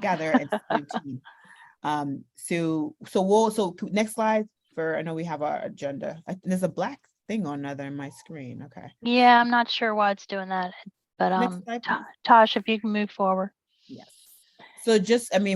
together and see your team. So next slide I know we have our agenda. There's a black thing on my screen. Okay. Yeah, I'm not sure why it's doing that, but Tosh, if you can move forward. Yes. So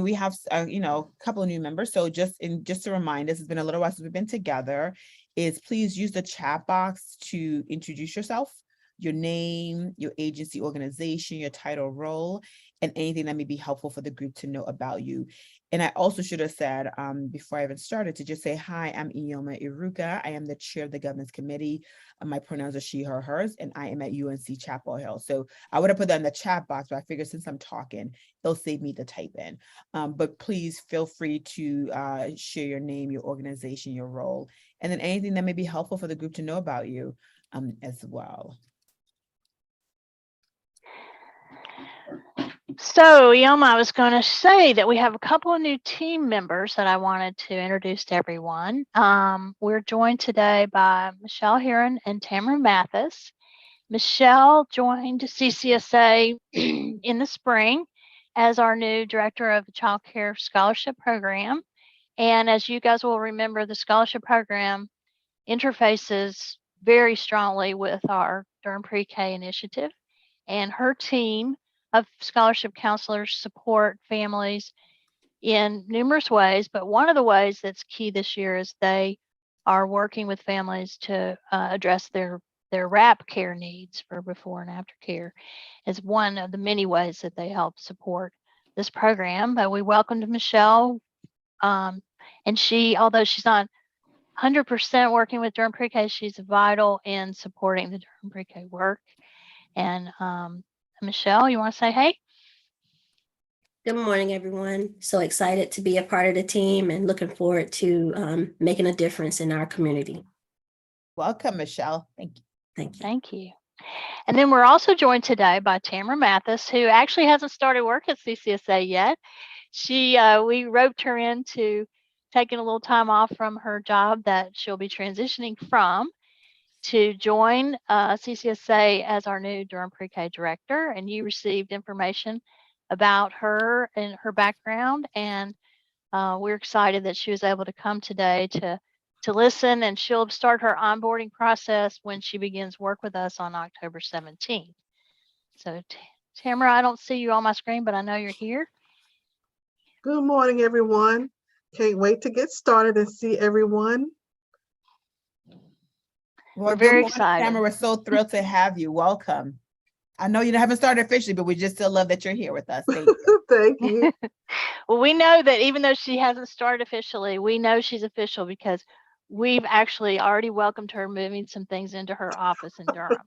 we have a couple of new members. So just to remind us, it's been a little while since we've been together. Is please use the chat box to introduce yourself, your name, your agency, organization, your title, role, and anything that may be helpful for the group to know about you. And I also should have said before I even started to just say, hi, I'm Ioma Iruka. I am the chair of the governance committee. My pronouns are she, her, hers, and I am at UNC Chapel Hill. So I would have put that in the chat box, but I figured since I'm talking, it'll save me to type in. But please feel free to share your name, your organization, your role, and then anything that may be helpful for the group to know about you as well. So, Ioma, I was going to say that we have a couple of new team members that I wanted to introduce to everyone. We're joined today by Michelle Heron and Tamara Mathis. Michelle joined CCSA in the spring as our new director of the Child Care Scholarship Program. And as you guys will remember, the scholarship program interfaces very strongly with our Durham Pre-K initiative, and her team of scholarship counselors support families in numerous ways, but one of the ways that's key this year is they are working with families to address their RAP care needs for before and after care is one of the many ways that they help support this program. But we welcomed Michelle, and although she's not 100% working with Durham Pre-K, she's vital in supporting the Durham Pre-K work. And Michelle, you want to say hey? Good morning, everyone. So excited to be a part of the team and looking forward to making a difference in our community. Welcome, Michelle. Thank you. Thank you. Thank you. And then we're also joined today by Tamara Mathis, who actually hasn't started work at CCSA yet. We roped her into taking a little time off from her job that she'll be transitioning from to join CCSA as our new Durham Pre-K director. And you received information about her and her background. And we're excited that she was able to come today to listen, and she'll start her onboarding process when she begins work with us on October 17th. So Tamara, I don't see you on my screen, but I know you're here. Good morning, everyone. Can't wait to get started and see everyone. Well, we're very excited. Tamara, we're so thrilled to have you. Welcome. I know you haven't started officially, but we just still love that you're here with us. Thank you. Thank you. Well, we know that even though she hasn't started officially, we know she's official because we've actually already welcomed her moving some things into her office in Durham.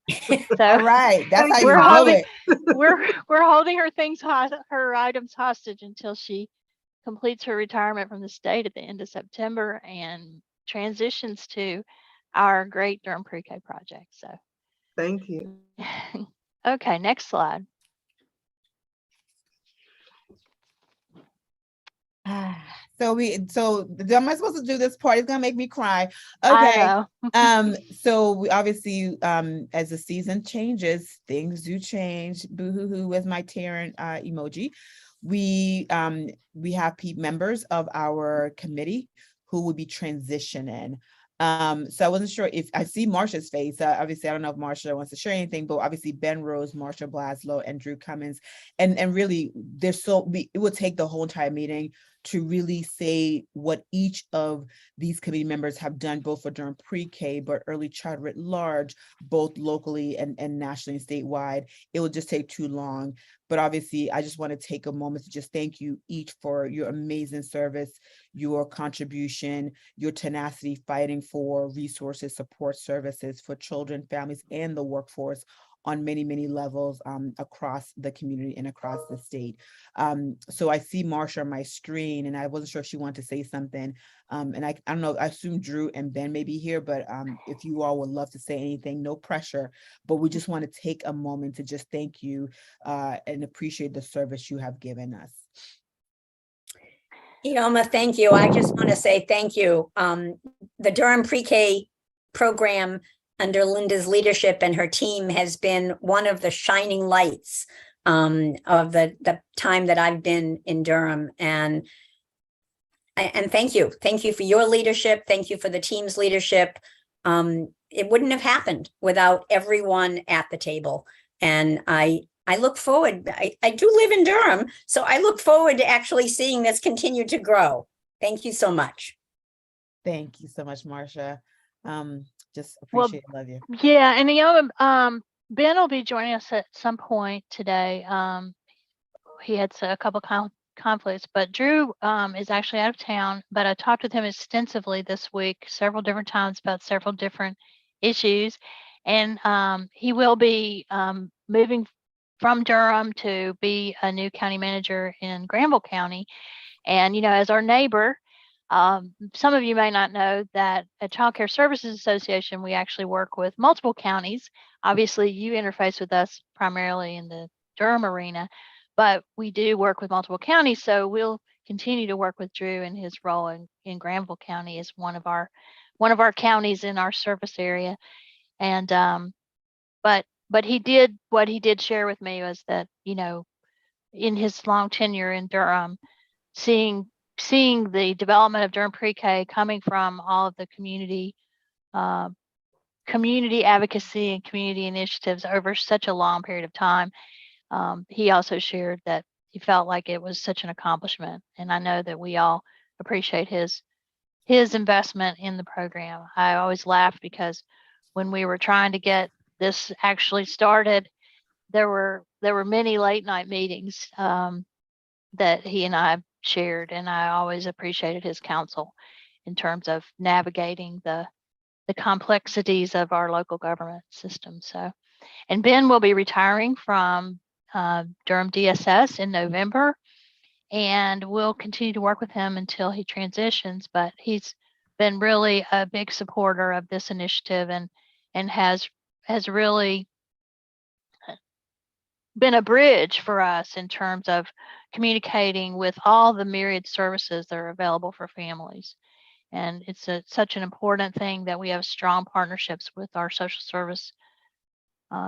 So all right, that's how we're you holding, do it. We're holding her items hostage until she completes her retirement from the state at the end of September and transitions to our great Durham Pre-K project. So thank you. Okay, next slide. So am I supposed to do this part? It's gonna make me cry. Okay. So we obviously as the season changes, things do change. Boo-hoo-hoo with my Taryn emoji. We have members of our committee who will be transitioning. So I wasn't sure if I see Marsha's face. Obviously, I don't know if Marsha wants to share anything, but obviously Ben Rose, Marsha Blaslow, and Drew Cummins, and really, it would take the whole entire meeting to really say what each of these committee members have done, both for Durham Pre-K, but early childhood writ large, both locally and nationally and statewide. It will just take too long. But obviously, I just want to take a moment to just thank you each for your amazing service, your contribution, your tenacity, fighting for resources, support services for children, families, and the workforce on many, many levels across the community and across the state. So I see Marsha on my screen, and I wasn't sure if she wanted to say something. And I don't know, I assume Drew and Ben may be here, but if you all would love to say anything, no pressure, but we just want to take a moment to just thank you and appreciate the service you have given us. Ioma, thank you. I just want to say thank you. The Durham Pre-K program under Linda's leadership and her team has been one of the shining lights of the time that I've been in Durham. And thank you. Thank you for your leadership. Thank you for the team's leadership. It wouldn't have happened without everyone at the table. And I look forward, I do live in Durham, so I look forward to actually seeing this continue to grow. Thank you so much. Thank you so much, Marcia. Just appreciate it. Love you. Yeah, and Ben will be joining us at some point today. He had a couple conflicts, but Drew is actually out of town, but I talked with him extensively this week, several different times about several different issues. And he will be moving from Durham to be a new county manager in Granville County. And, as our neighbor, some of you may not know that at Child Care Services Association, we actually work with multiple counties. Obviously, you interface with us primarily in the Durham arena, but we do work with multiple counties. So we'll continue to work with Drew in his role in Granville County as one of our counties in our service area. And but what he did share with me was that, in his long tenure in Durham, seeing the development of Durham Pre-K coming from all of the community advocacy and community initiatives over such a long period of time. He also shared that he felt like it was such an accomplishment. And I know that we all appreciate his investment in the program. I always laugh because when we were trying to get this actually started, there were many late night meetings that he and I shared, and I always appreciated his counsel in terms of navigating the complexities of our local government system. So, and Ben will be retiring from Durham DSS in November, and we'll continue to work with him until he transitions. But he's been really a big supporter of this initiative and has really been a bridge for us in terms of communicating with all the myriad services that are available for families. And it's such an important thing that we have strong partnerships with our social service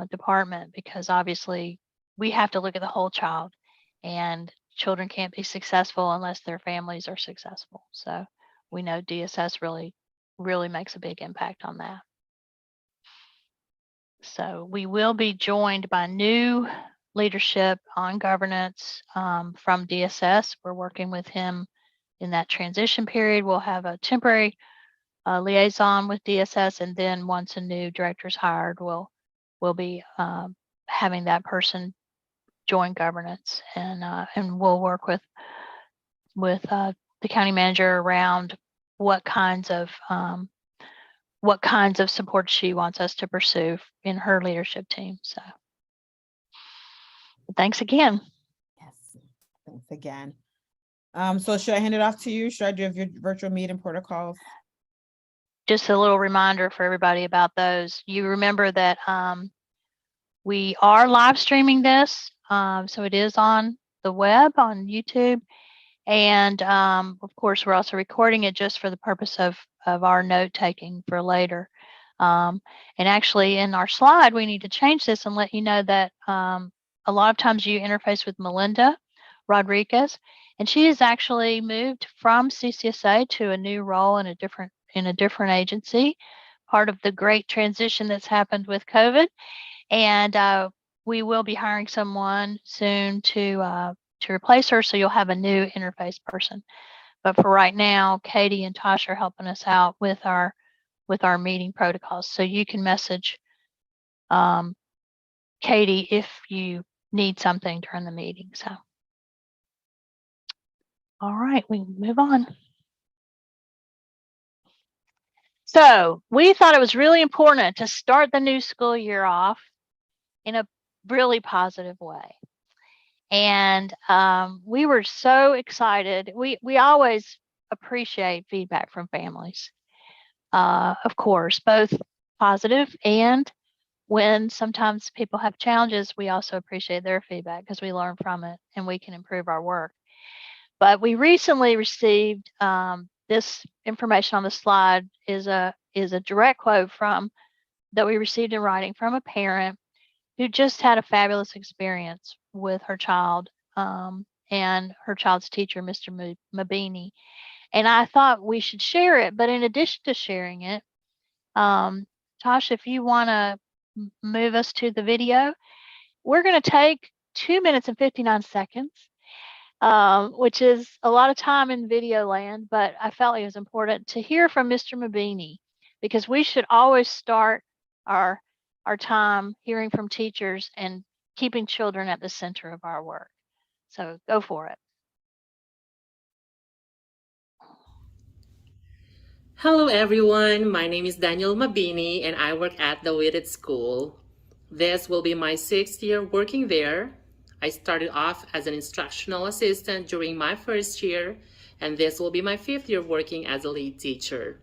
department, because obviously we have to look at the whole child, and children can't be successful unless their families are successful. So we know DSS really makes a big impact on that. So we will be joined by new leadership on governance from DSS. We're working with him in that transition period. We'll have a temporary liaison with DSS, and then once a new director is hired, we'll be having that person join governance, and we'll work with the county manager around what kinds of support she wants us to pursue in her leadership team. So thanks again. Yes, thanks again. So should I hand it off to you? Should I do your virtual meeting protocols? Just a little reminder for everybody about those. You remember that we are live streaming this, so it is on the web, on YouTube, and of course we're also recording it just for the purpose of our note taking for later. And actually, in our slide, we need to change this and let you know that a lot of times you interface with Melinda Rodriguez, and she has actually moved from CCSA to a new role in a different agency, part of the great transition that's happened with COVID. And we will be hiring someone soon to replace her, so you'll have a new interface person. But for right now, Katie and Tasha are helping us out with our meeting protocols. So you can message Katie if you need something during the meeting. So, all right, we can move on. So we thought it was really important to start the new school year off in a really positive way. And we were so excited. We always appreciate feedback from families, of course, both positive, and when sometimes people have challenges, we also appreciate their feedback because we learn from it and we can improve our work. But we recently received this information on the slide is a direct quote that we received in writing from a parent who just had a fabulous experience with her child and her child's teacher, Mr. Mabini. And I thought we should share it, but in addition to sharing it, Tosh, if you want to move us to the video, we're going to take 2 minutes and 59 seconds, which is a lot of time in video land, but I felt it was important to hear from Mr. Mabini, because we should always start our time hearing from teachers and keeping children at the center of our work. So go for it. Hello everyone, my name is Daniel Mabini and I work at the Whitted School. This will be my 6th year working there. I started off as an instructional assistant during my first year, and this will be my 5th year working as a lead teacher.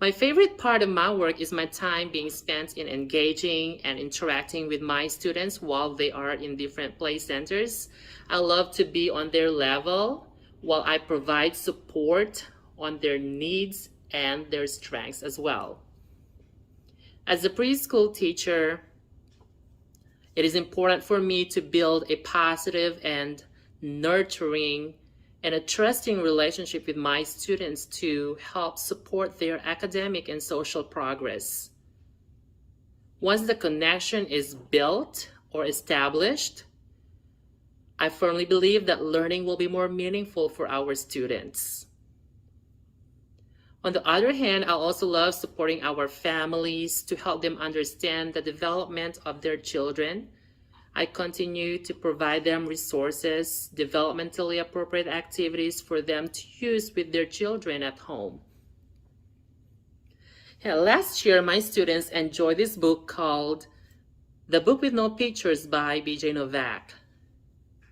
My favorite part of my work is my time being spent in engaging and interacting with my students while they are in different play centers. I love to be on their level while I provide support on their needs and their strengths as well. As a preschool teacher, it is important for me to build a positive and nurturing and a trusting relationship with my students to help support their academic and social progress. Once the connection is built or established, I firmly believe that learning will be more meaningful for our students. On the other hand, I also love supporting our families to help them understand the development of their children. I continue to provide them resources, developmentally appropriate activities for them to use with their children at home. Last year, my students enjoyed this book called The Book with No Pictures by B.J. Novak.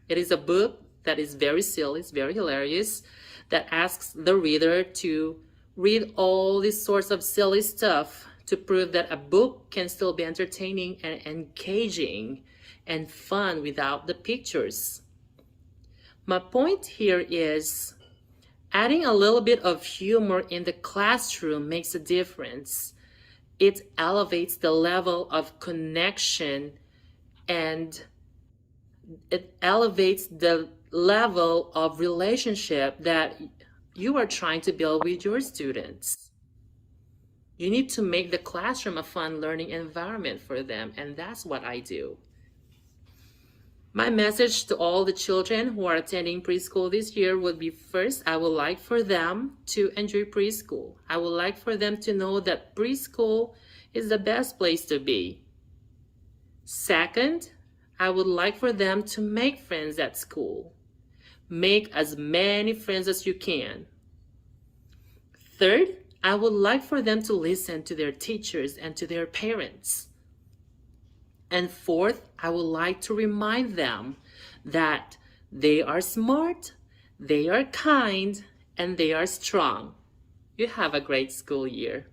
It is a book that is very silly, it's very hilarious, that asks the reader to read all these sorts of silly stuff to prove that a book can still be entertaining and engaging and fun without the pictures. My point here is adding a little bit of humor in the classroom makes a difference. It elevates the level of connection and it elevates the level of relationship that you are trying to build with your students. You need to make the classroom a fun learning environment for them, and that's what I do. My message to all the children who are attending preschool this year would be, first, I would like for them to enjoy preschool. I would like for them to know that preschool is the best place to be. Second, I would like for them to make friends at school. Make as many friends as you can. Third, I would like for them to listen to their teachers and to their parents. And fourth, I would like to remind them that they are smart, they are kind, and they are strong. You have a great school year.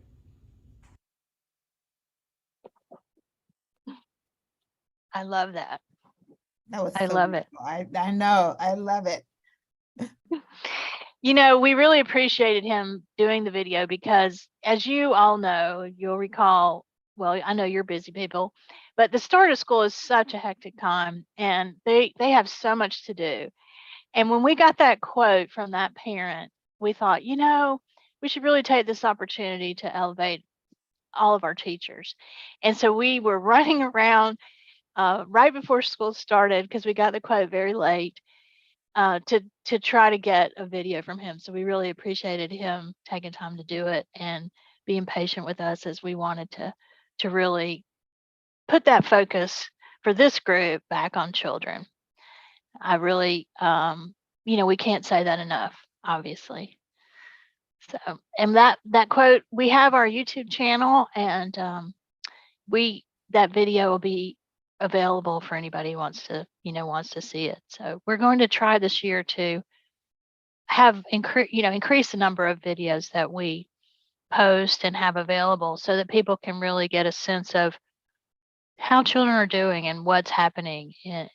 I love that. That was I so love it. beautiful. I know, I love it. You know, we really appreciated him doing the video because, as you all know, you'll recall, well, I know you're busy people, but the start of school is such a hectic time and they have so much to do. And when we got that quote from that parent, we thought, you know, we should really take this opportunity to elevate all of our teachers. And so we were running around right before school started because we got the quote very late. To try to get a video from him. So we really appreciated him taking time to do it and being patient with us as we wanted to really put that focus for this group back on children. I really, you know, we can't say that enough, obviously. So, and that quote, we have our YouTube channel and that video will be available for anybody who wants to see it. So we're going to try this year to have increase the number of videos that we post and have available so that people can really get a sense of how children are doing and what's happening in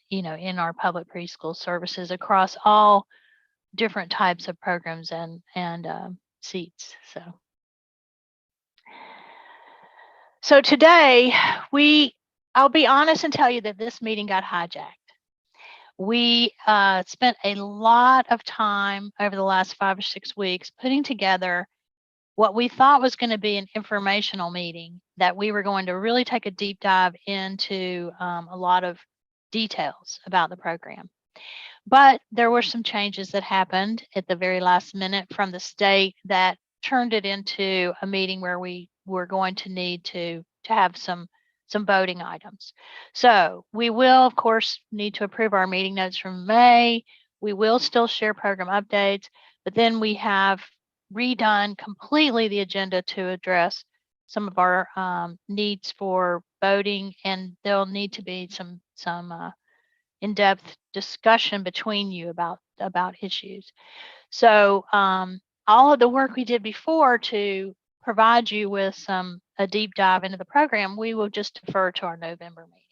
our public preschool services across all different types of programs and seats. So today we I'll be honest and tell you that this meeting got hijacked. We spent a lot of time over the last 5 or 6 weeks putting together what we thought was going to be an informational meeting, that we were going to really take a deep dive into a lot of details about the program. But there were some changes that happened at the very last minute from the state that turned it into a meeting where we were going to need to have some voting items. So we will, of course, need to approve our meeting notes from May. We will still share program updates, but then we have redone completely the agenda to address some of our needs for voting, and there'll need to be some in-depth discussion between you about issues. So all of the work we did before to provide you with a deep dive into the program, we will just defer to our November meeting.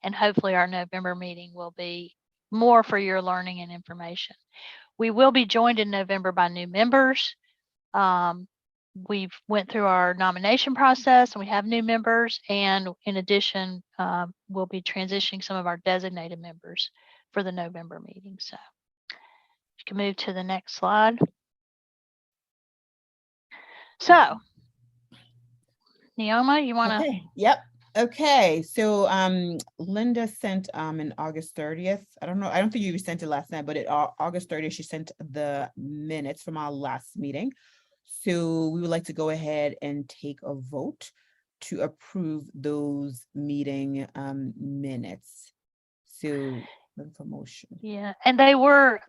And hopefully our November meeting will be more for your learning and information. We will be joined in November by new members. We've went through our nomination process and we have new members. And in addition, we'll be transitioning some of our designated members for the November meeting. So you can move to the next slide. So, Neoma, you want to? Okay. Yep. Okay. So Linda sent in August 30th. I don't think you sent it last night, but August 30th, she sent the minutes from our last meeting. So we would like to go ahead and take a vote to approve those meeting minutes. So for motion. Yeah, and they were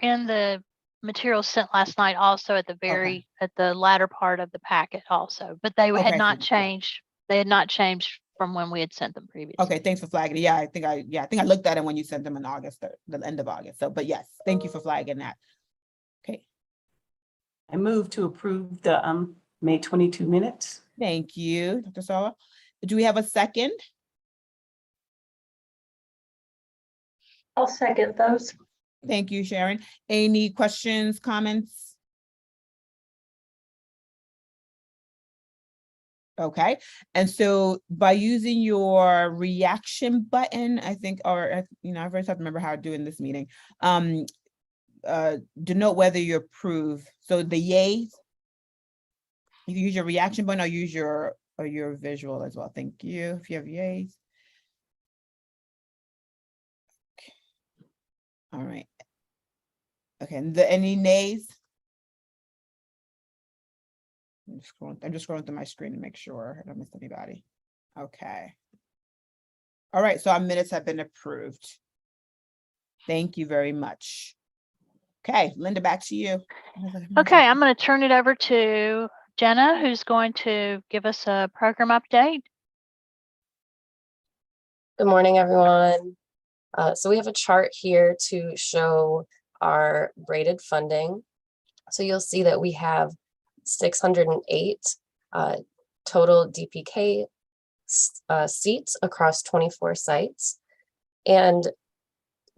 in the materials sent last night also at the latter part of the packet also, but they had not changed. They had not changed from when we had sent them previously. Okay, thanks for flagging it. Yeah, I think I looked at it when you sent them in August, the end of August. So, but yes, thank you for flagging that. Okay. I move to approve the May 22 minutes. Thank you, Dr. Sawa. Do we have a second? I'll second those. Thank you, Sharon. Any questions, comments? Okay, and so by using your reaction button, I think, or I first have to remember how to do in this meeting. Denote whether you approve. So the yays, you can use your reaction button or use your visual as well. Thank you. If you have yays. Okay. All right. Okay, and any nays? I'm just scrolling through my screen to make sure I don't miss anybody. Okay. All right, so our minutes have been approved. Thank you very much. Okay, Linda, back to you. Okay, I'm going to turn it over to Jenna, who's going to give us a program update. Good morning, everyone. So we have a chart here to show our braided funding. So you'll see that we have 608 total DPK seats across 24 sites. And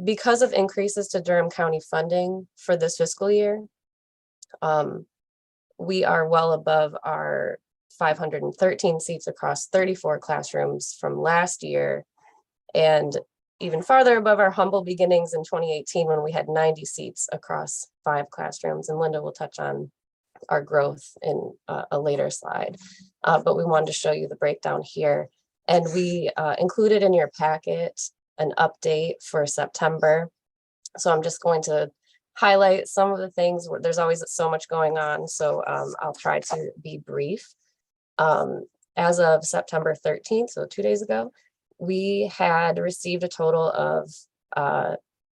because of increases to Durham County funding for this fiscal year, we are well above our 513 seats across 34 classrooms from last year, and even farther above our humble beginnings in 2018 when we had 90 seats across 5 classrooms. And Linda will touch on our growth in a later slide, but we wanted to show you the breakdown here. And we included in your packet an update for September. So I'm just going to highlight some of the things where there's always so much going on. So I'll try to be brief. As of September 13th, so 2 days ago, we had received a total of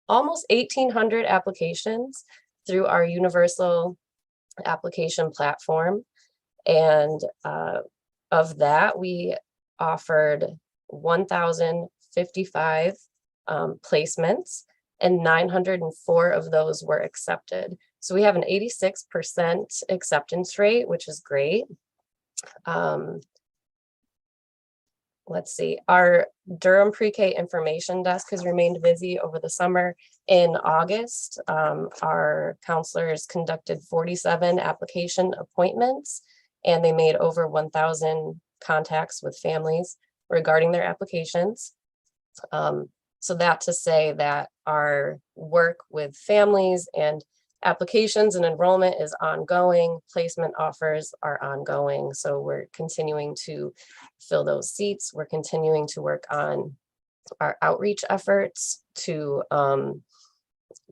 almost 1,800 applications through our universal application platform. And of that, we offered 1,055 placements, and 904 of those were accepted. So we have an 86% acceptance rate, which is great. Let's see, our Durham Pre-K information desk has remained busy over the summer. In August, our counselors conducted 47 application appointments, and they made over 1,000 contacts with families. regarding their applications. So that to say that our work with families and applications and enrollment is ongoing, placement offers are ongoing. So we're continuing to fill those seats. We're continuing to work on our outreach efforts to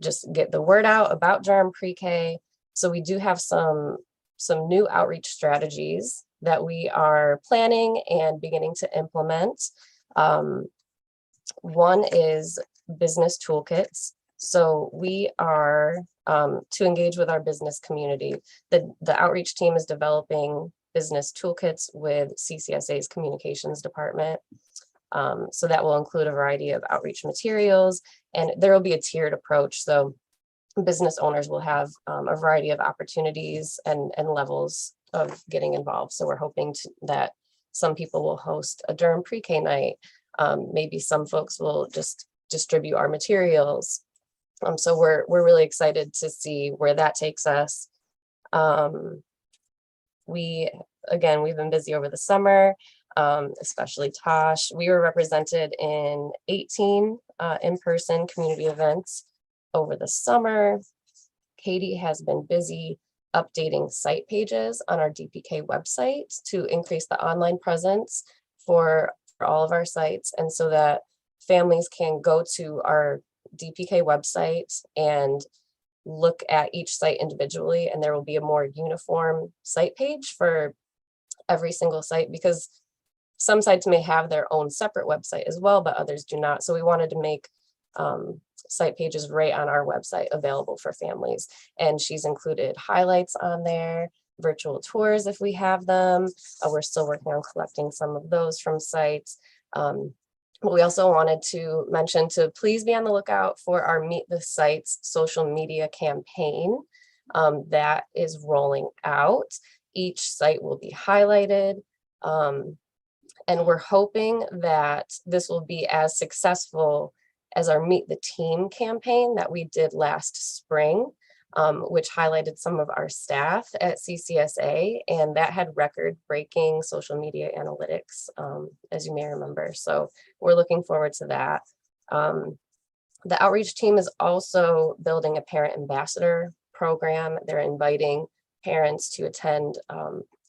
just get the word out about Durham Pre-K. So we do have some new outreach strategies that we are planning and beginning to implement. One is business toolkits. So we are to engage with our business community. The outreach team is developing business toolkits with CCSA's communications department. So that will include a variety of outreach materials, and there will be a tiered approach. So business owners will have a variety of opportunities and levels of getting involved. So we're hoping that some people will host a Durham Pre-K night. Maybe some folks will just distribute our materials. So we're really excited to see where that takes us. We've been busy over the summer, especially Tosh. We were represented in 18 in-person community events over the summer. Katie has been busy updating site pages on our DPK website to increase the online presence for all of our sites, and so that families can go to our DPK website and look at each site individually, and there will be a more uniform site page for every single site, because some sites may have their own separate website as well, but others do not. So we wanted to make site pages right on our website available for families. And she's included highlights on there, virtual tours if we have them. We're still working on collecting some of those from sites. But we also wanted to mention to please be on the lookout for our Meet the Sites social media campaign that is rolling out. Each site will be highlighted. And we're hoping that this will be as successful as our Meet the Team campaign that we did last spring, which highlighted some of our staff at CCSA, and that had record-breaking social media analytics, as you may remember. So we're looking forward to that. The outreach team is also building a parent ambassador program. They're inviting parents to attend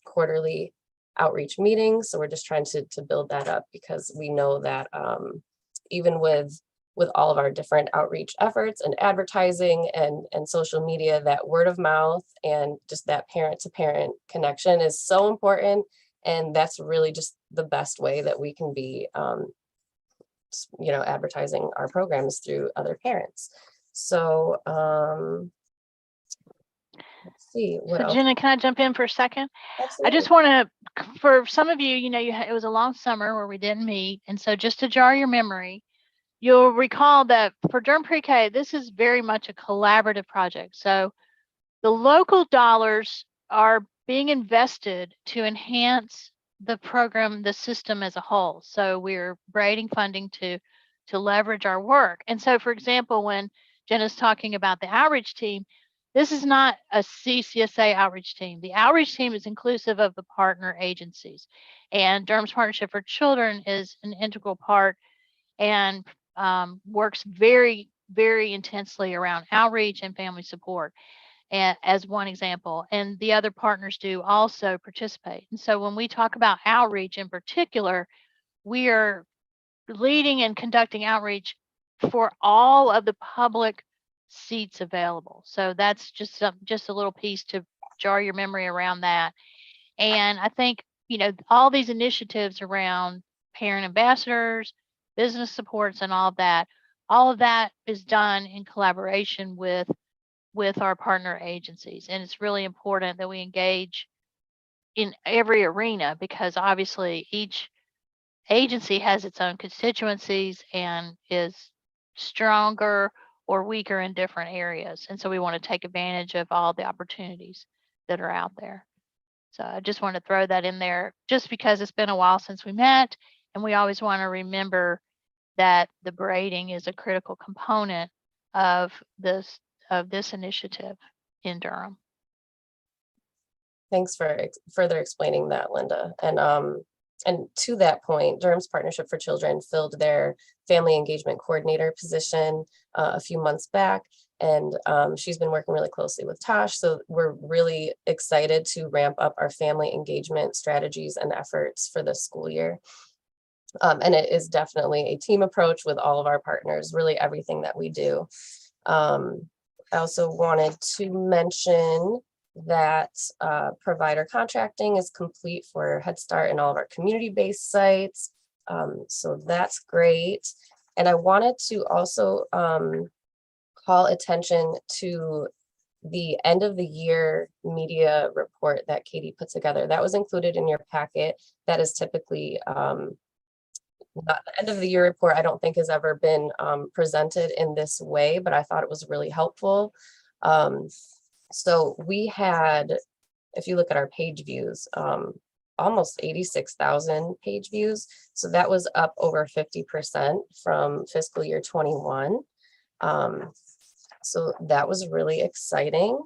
quarterly outreach meetings. So we're just trying to build that up, because we know that even with all of our different outreach efforts and advertising and social media, that word of mouth and just that parent to parent connection is so important. And that's really just the best way that we can be, advertising our programs through other parents. So let's see what else. Jenna, can I jump in for a second? Absolutely. I just want to, for some of you, it was a long summer where we didn't meet. And so just to jar your memory, you'll recall that for Durham Pre-K, this is very much a collaborative project. So the local dollars are being invested to enhance the program, the system as a whole. So we're braiding funding to leverage our work. And so, for example, when Jenna's talking about the outreach team, this is not a CCSA outreach team. The outreach team is inclusive of the partner agencies. And Durham's Partnership for Children is an integral part and works very, very intensely around outreach and family support, as one example. And the other partners do also participate. And so when we talk about outreach in particular, we are leading and conducting outreach for all of the public seats available. So that's just a little piece to jar your memory around that. And I think, all these initiatives around parent ambassadors, business supports, and all of that is done in collaboration with our partner agencies. And it's really important that we engage in every arena, because obviously each agency has its own constituencies and is stronger or weaker in different areas. And so we want to take advantage of all the opportunities that are out there. So I just want to throw that in there, just because it's been a while since we met, and we always want to remember that the braiding is a critical component of this initiative in Durham. Thanks for further explaining that, Linda. And And to that point, Durham's Partnership for Children filled their family engagement coordinator position a few months back. And she's been working really closely with Tosh. So we're really excited to ramp up our family engagement strategies and efforts for this school year. And it is definitely a team approach with all of our partners, really everything that we do. I also wanted to mention that provider contracting is complete for Head Start and all of our community-based sites. So that's great. And I wanted to also call attention to the end of the year media report that Katie put together. That was included in your packet. That is typically the end of the year report, I don't think has ever been presented in this way, but I thought it was really helpful. So we had, if you look at our page views, almost 86,000 page views. So that was up over 50% from fiscal year 21. So that was really exciting.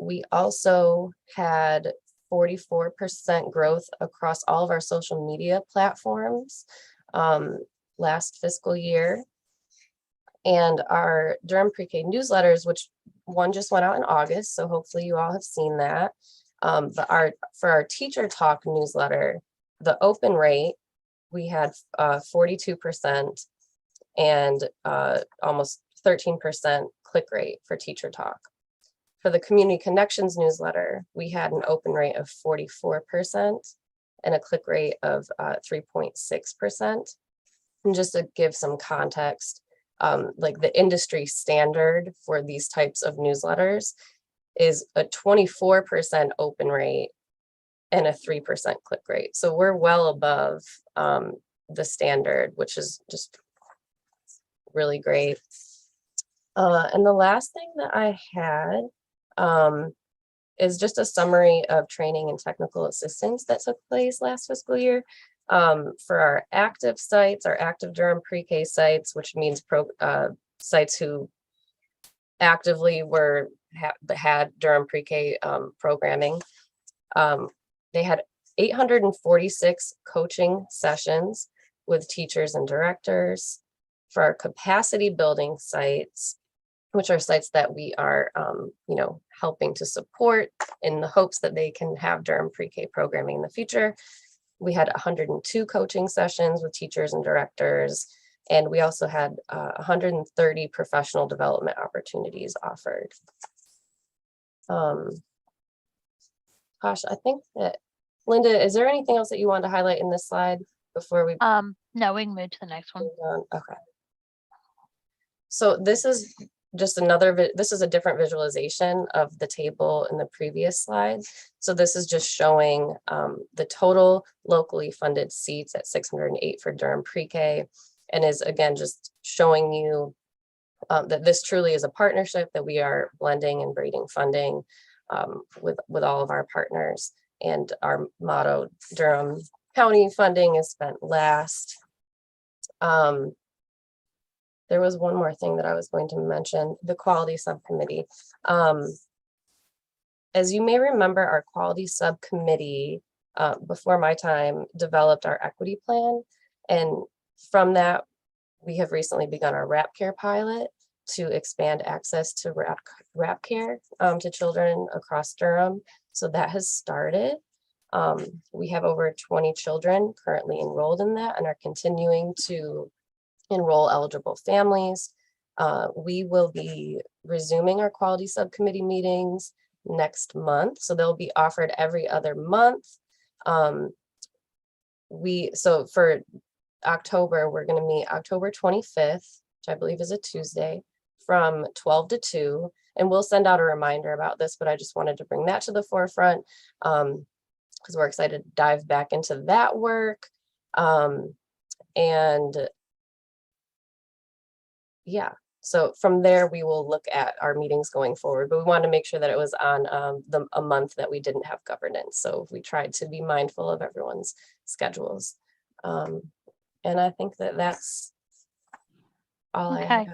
We also had 44% growth across all of our social media platforms last fiscal year. And our Durham Pre-K newsletters, which one just went out in August, so hopefully you all have seen that. But for our Teacher Talk newsletter, the open rate, we had 42% and almost 13% click rate for Teacher Talk. For the Community Connections newsletter, we had an open rate of 44% and a click rate of 3.6%. And just to give some context, like the industry standard for these types of newsletters is a 24% open rate and a 3% click rate. So we're well above the standard, which is just really great. And the last thing that I had is just a summary of training and technical assistance that took place last fiscal year. For our active sites, our active Durham Pre-K sites, which means sites who actively had Durham Pre-K programming. They had 846 coaching sessions with teachers and directors. For our capacity building sites, which are sites that we are, helping to support in the hopes that they can have Durham Pre-K programming in the future. We had 102 coaching sessions with teachers and directors, and we also had 130 professional development opportunities offered. Gosh, I think that, Linda, is there anything else that you want to highlight in this slide before we? No, we can move to the next one. Okay. So this is just this is a different visualization of the table in the previous slide. So this is just showing the total locally funded seats at 608 for Durham Pre-K, and is again just showing you that this truly is a partnership, that we are blending and braiding funding with all of our partners. And our motto, Durham County funding is spent last. There was one more thing that I was going to mention, the quality subcommittee. As you may remember, our quality subcommittee, before my time, developed our equity plan. And from that, we have recently begun our RAP Care pilot to expand access to RAP Care to children across Durham. So that has started. We have over 20 children currently enrolled in that and are continuing to enroll eligible families. We will be resuming our quality subcommittee meetings next month. So they'll be offered every other month. So for October, we're going to meet October 25th, which I believe is a Tuesday, from 12 to 2. And we'll send out a reminder about this, but I just wanted to bring that to the forefront because we're excited to dive back into that work. And yeah, so from there, we will look at our meetings going forward, but we wanted to make sure that it was on a month that we didn't have governance. So we tried to be mindful of everyone's schedules. And I think that that's all I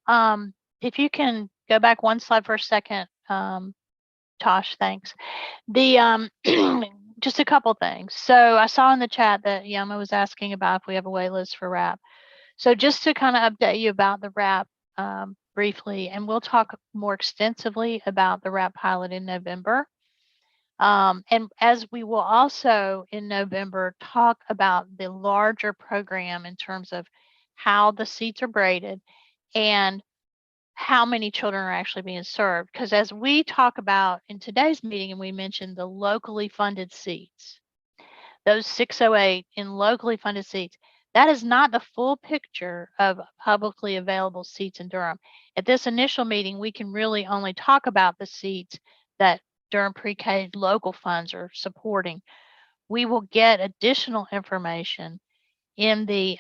have. If you can go back one slide for a second, Tosh, thanks. The just a couple things. So I saw in the chat that Yama was asking about if we have a wait list for RAP. So just to kind of update you about the RAP briefly, and we'll talk more extensively about the RAP pilot in November. And as we will also in November talk about the larger program in terms of how the seats are braided and how many children are actually being served. Because as we talk about in today's meeting, and we mentioned the locally funded seats, those 608 in locally funded seats, that is not the full picture of publicly available seats in Durham. At this initial meeting, we can really only talk about the seats that Durham Pre-K local funds are supporting. We will get additional information in the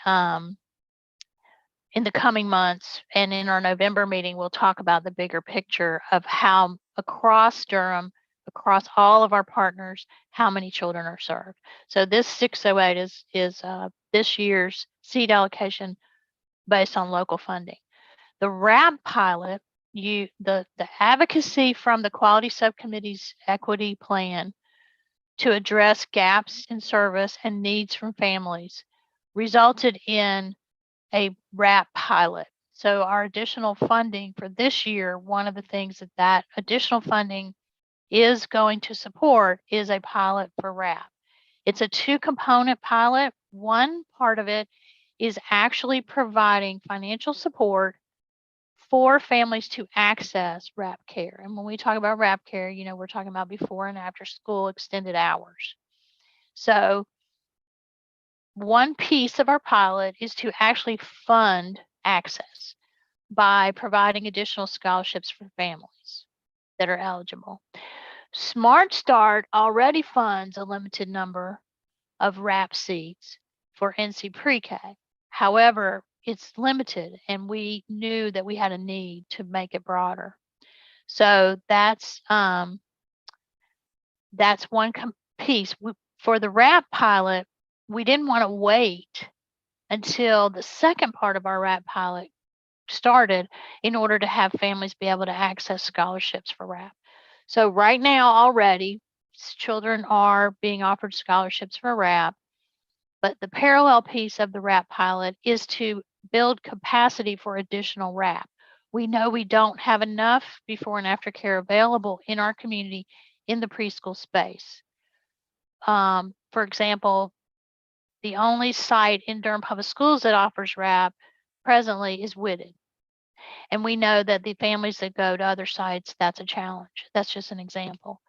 coming months, and in our November meeting, we'll talk about the bigger picture of how across Durham, across all of our partners, how many children are served. So this 608 is this year's seat allocation based on local funding. The RAP pilot, the advocacy from the Quality Subcommittee's equity plan to address gaps in service and needs from families resulted in a RAP pilot. So our additional funding for this year, one of the things that additional funding is going to support is a pilot for RAP. It's a 2-component pilot. One part of it is actually providing financial support for families to access RAP care. And when we talk about RAP care, we're talking about before and after school extended hours. So one piece of our pilot is to actually fund access by providing additional scholarships for families that are eligible. Smart Start already funds a limited number of RAP seats for NC Pre-K. However, it's limited, and we knew that we had a need to make it broader. So that's one piece. For the RAP pilot, we didn't want to wait until the second part of our RAP pilot started in order to have families be able to access scholarships for RAP. So right now already, children are being offered scholarships for RAP, but the parallel piece of the RAP pilot is to build capacity for additional RAP. We know we don't have enough before and after care available in our community in the preschool space. For example, the only site in Durham Public Schools that offers RAP presently is Whitted. And we know that the families that go to other sites, that's a challenge. That's just an example.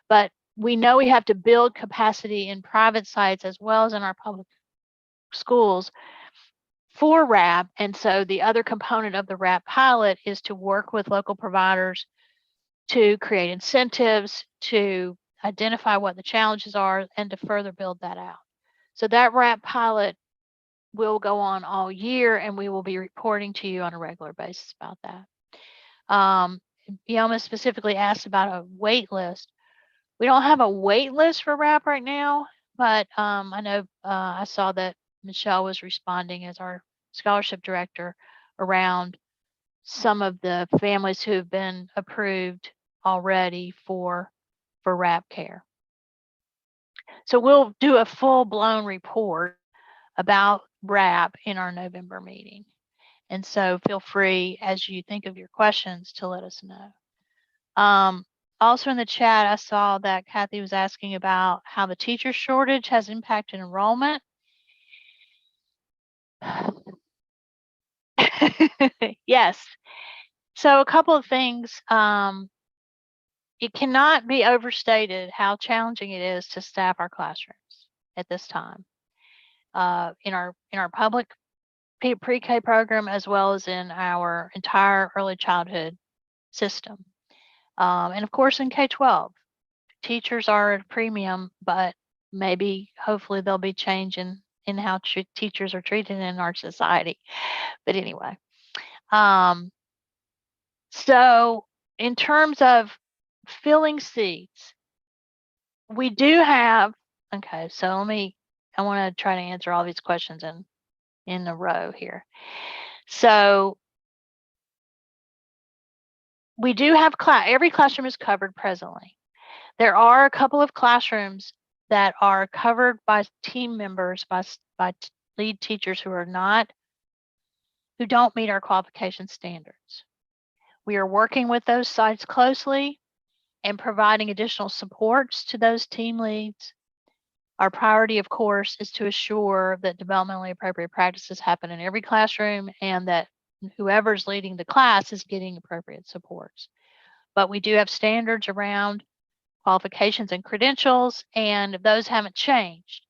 But we know we have to build capacity in private sites as well as in our public schools for RAP. And so the other component of the RAP pilot is to work with local providers to create incentives, to identify what the challenges are, and to further build that out. So that RAP pilot will go on all year, and we will be reporting to you on a regular basis about that. Yoma specifically asked about a wait list. We don't have a wait list for RAP right now, but I know I saw that Michelle was responding as our scholarship director around some of the families who have been approved already for RAP care. So we'll do a full-blown report about RAP in our November meeting. And so feel free, as you think of your questions, to let us know. Also in the chat, I saw that Kathy was asking about how the teacher shortage has impacted enrollment. Yes. So a couple of things. It cannot be overstated how challenging it is to staff our classrooms at this time. In our public pre-K program, as well as in our entire early childhood system. And of course in K-12, teachers are at a premium, but maybe hopefully there'll be change in how teachers are treated in our society. But anyway, so in terms of filling seats, we do have, okay, so I want to try to answer all these questions in a row here. So we do have every classroom is covered presently. There are a couple of classrooms that are covered by team members, by lead teachers who don't meet our qualification standards. We are working with those sites closely and providing additional supports to those team leads. Our priority, of course, is to assure that developmentally appropriate practices happen in every classroom and that whoever's leading the class is getting appropriate supports. But we do have standards around qualifications and credentials, and those haven't changed.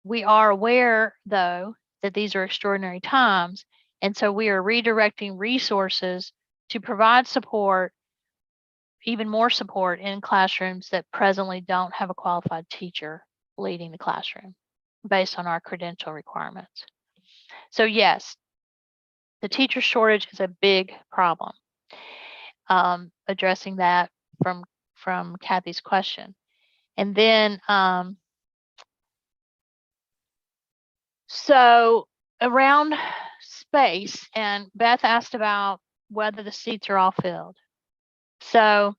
We are aware, though, that these are extraordinary times, and so we are redirecting resources to provide support, even more support in classrooms that presently don't have a qualified teacher leading the classroom based on our credential requirements. So yes, the teacher shortage is a big problem. Addressing that from Kathy's question. And then, so around space, and Beth asked about whether the seats are all filled. So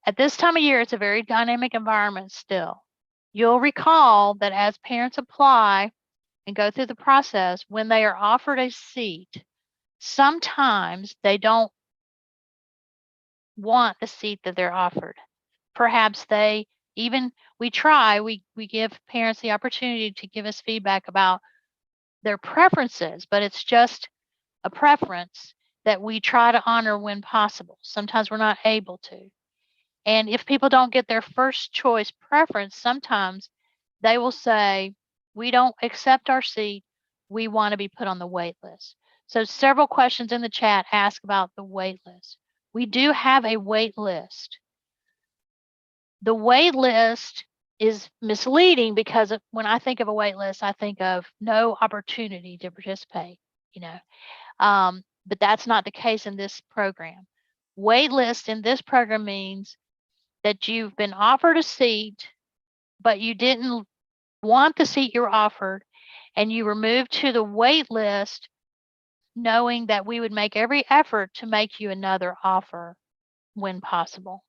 at this time of year, it's a very dynamic environment still. You'll recall that as parents apply and go through the process, when they are offered a seat, sometimes they don't want the seat that they're offered. Perhaps we give parents the opportunity to give us feedback about their preferences, but it's just a preference that we try to honor when possible. Sometimes we're not able to. And if people don't get their first choice preference, sometimes they will say, we don't accept our seat. We want to be put on the wait list. So several questions in the chat ask about the wait list. We do have a wait list. The wait list is misleading because when I think of a wait list, I think of no opportunity to participate, but that's not the case in this program. Wait list in this program means that you've been offered a seat, but you didn't want the seat you were offered, and you were moved to the wait list knowing that we would make every effort to make you another offer when possible.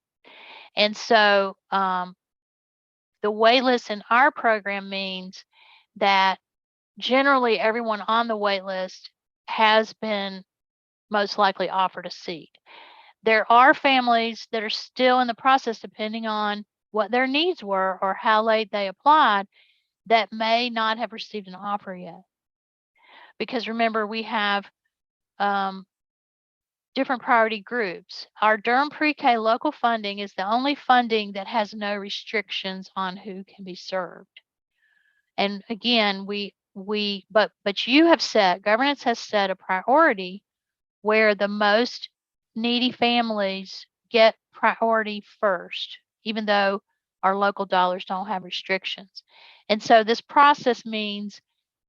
And so the wait list in our program means that generally everyone on the wait list has been most likely offered a seat. There are families that are still in the process, depending on what their needs were or how late they applied, that may not have received an offer yet. Because remember, we have different priority groups. Our Durham Pre-K local funding is the only funding that has no restrictions on who can be served. And again, but you have set, governance has set a priority where the most needy families get priority first, even though our local dollars don't have restrictions. And so this process means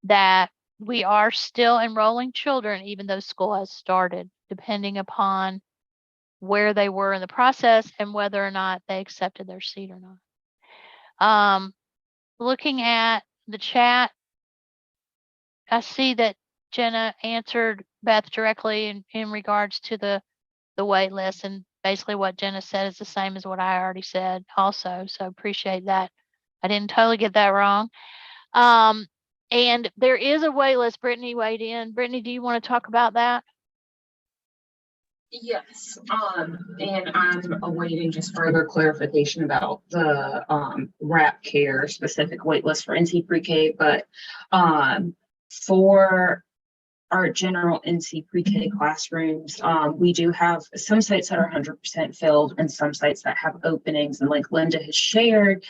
that we are still enrolling children, even though school has started, depending upon where they were in the process and whether or not they accepted their seat or not. Looking at the chat, I see that Jenna answered Beth directly in regards to the wait list, and basically what Jenna said is the same as what I already said also, so appreciate that. I didn't totally get that wrong. And there is a wait list. Brittany weighed in. Brittany, do you want to talk about that? Yes, and I'm awaiting just further clarification about the RAP care specific waitlist for NC Pre-K, but for our general NC Pre-K classrooms, we do have some sites that are 100% filled and some sites that have openings, and like Linda has shared,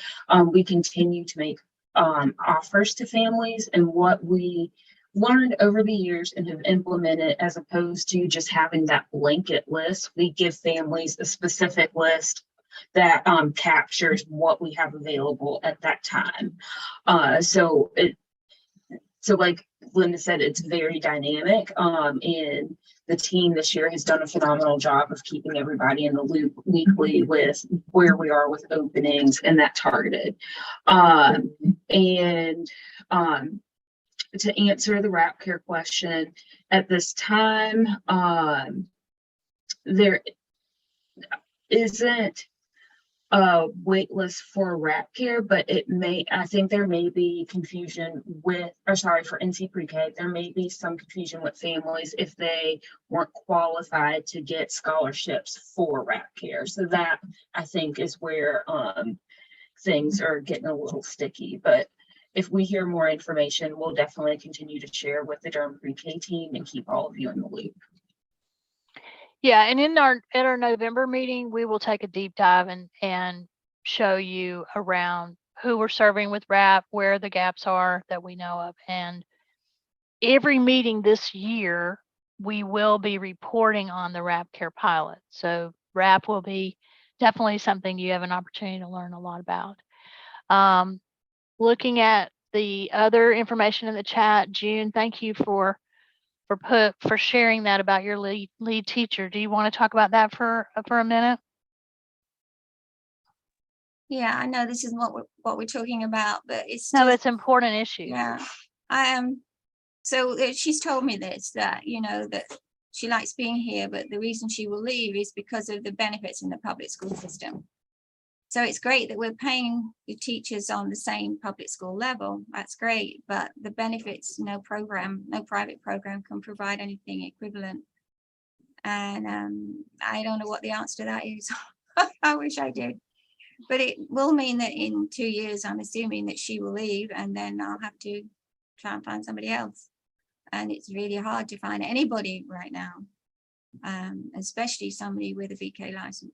we continue to make offers to families, and what we learned over the years and have implemented, as opposed to just having that blanket list, we give families a specific list that captures what we have available at that time. So like Linda said, it's very dynamic, and the team this year has done a phenomenal job of keeping everybody in the loop weekly with where we are with openings and that targeted. To answer the RAP care question, at this time, there isn't wait list for RAP care, but I think there may be confusion for NC pre-K, there may be some confusion with families if they weren't qualified to get scholarships for RAP care. So that I think is where things are getting a little sticky. But if we hear more information, we'll definitely continue to share with the Durham pre-K team and keep all of you in the loop. Yeah, and at our November meeting, we will take a deep dive and show you around who we're serving with RAP, where the gaps are that we know of. And every meeting this year, we will be reporting on the RAP care pilot. So RAP will be definitely something you have an opportunity to learn a lot about. Looking at the other information in the chat, June, thank you for sharing that about your lead teacher. Do you want to talk about that for a minute? Yeah, I know this is what we're talking about, but it's no, it's an important issue. Yeah, I am. So she's told me this, that that she likes being here, but the reason she will leave is because of the benefits in the public school system. So it's great that we're paying the teachers on the same public school level. That's great, but the benefits, no private program can provide anything equivalent. And I don't know what the answer to that is. I wish I did. But it will mean that in 2 years, I'm assuming that she will leave, and then I'll have to try and find somebody else. And it's really hard to find anybody right now, especially somebody with a BK license.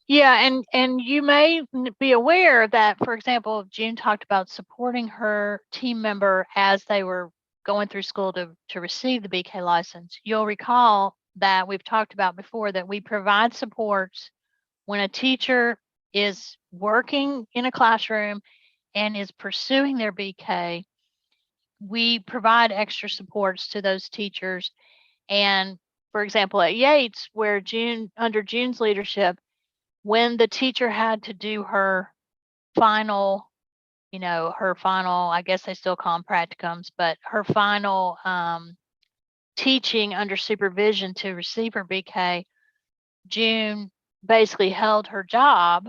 Yeah, and you may be aware that, for example, June talked about supporting her team member as they were going through school to receive the BK license. You'll recall that we've talked about before that we provide supports when a teacher is working in a classroom and is pursuing their BK. We provide extra supports to those teachers. And for example, at Yates, where under June's leadership, when the teacher had to do her final, I guess they still call them practicums, but her final teaching under supervision to receive her BK, June basically held her job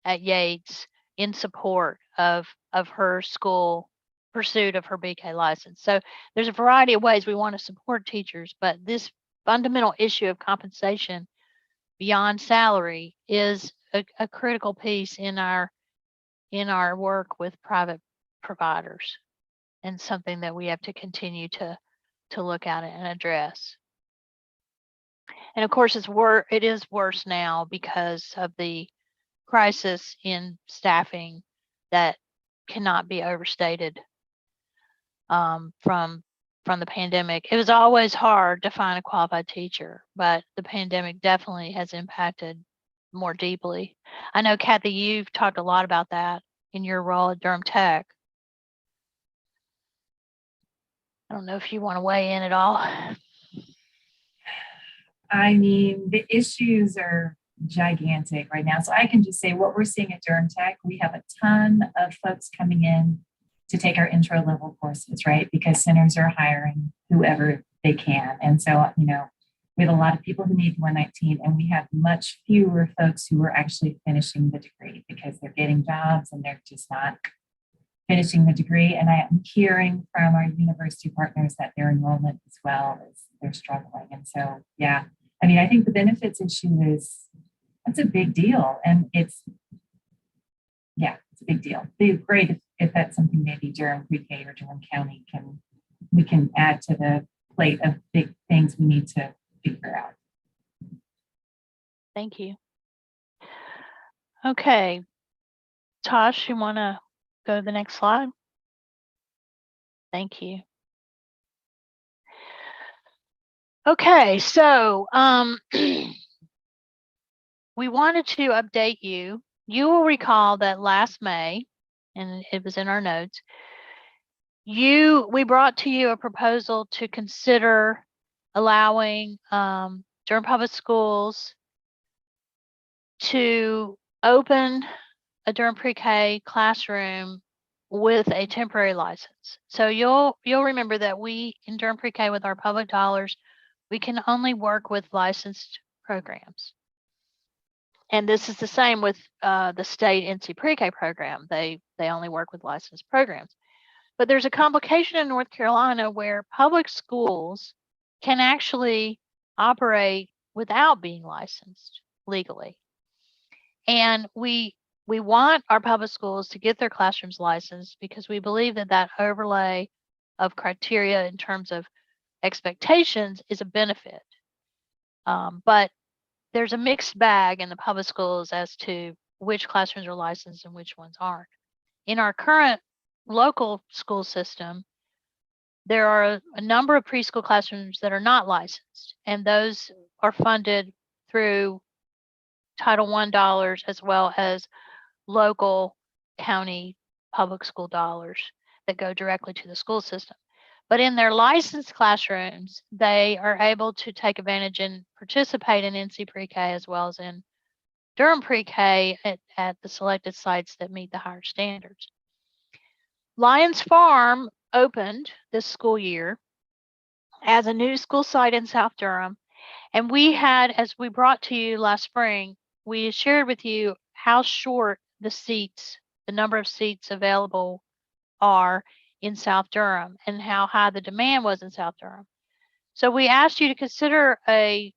at Yates in support of her school pursuit of her BK license. So there's a variety of ways we want to support teachers, but this fundamental issue of compensation beyond salary is a critical piece in our work with private providers, and something that we have to continue to look at it and address. And of course, it is worse now because of the crisis in staffing that cannot be overstated from the pandemic. It was always hard to find a qualified teacher, but the pandemic definitely has impacted more deeply. I know, Kathy, you've talked a lot about that in your role at Durham Tech. I don't know if you want to weigh in at all. I mean, the issues are gigantic right now. So I can just say what we're seeing at Durham Tech, we have a ton of folks coming in to take our intro level courses, right? Because centers are hiring whoever they can. And so, we have a lot of people who need 119, and we have much fewer folks who are actually finishing the degree because they're getting jobs and they're just not finishing the degree. And I am hearing from our university partners that their enrollment as well is they're struggling. And so, yeah, I think the benefits issue that's a big deal. And it's a big deal. It'd be great if that's something maybe Durham Pre-K or Durham County we can add to the plate of big things we need to figure out. Thank you. Okay. Tosh, you want to go to the next slide? Thank you. Okay, so we wanted to update you. You will recall that last May, and it was in our notes, we brought to you a proposal to consider allowing Durham Public Schools to open a Durham Pre-K classroom with a temporary license. So you'll remember that we in Durham Pre-K, with our public dollars, we can only work with licensed programs. And this is the same with the state NC Pre-K program. They only work with licensed programs. But there's a complication in North Carolina where public schools can actually operate without being licensed legally. And we want our public schools to get their classrooms licensed because we believe that that overlay of criteria in terms of expectations is a benefit. But there's a mixed bag in the public schools as to which classrooms are licensed and which ones aren't. In our current local school system, there are a number of preschool classrooms that are not licensed, and those are funded through Title I dollars as well as local county public school dollars that go directly to the school system. But in their licensed classrooms, they are able to take advantage and participate in NC Pre-K as well as in Durham Pre-K at the selected sites that meet the higher standards. Lions Farm opened this school year as a new school site in South Durham. And we had, as we brought to you last spring, we shared with you how short the seats, the number of seats available are in South Durham and how high the demand was in South Durham. So we asked you to consider a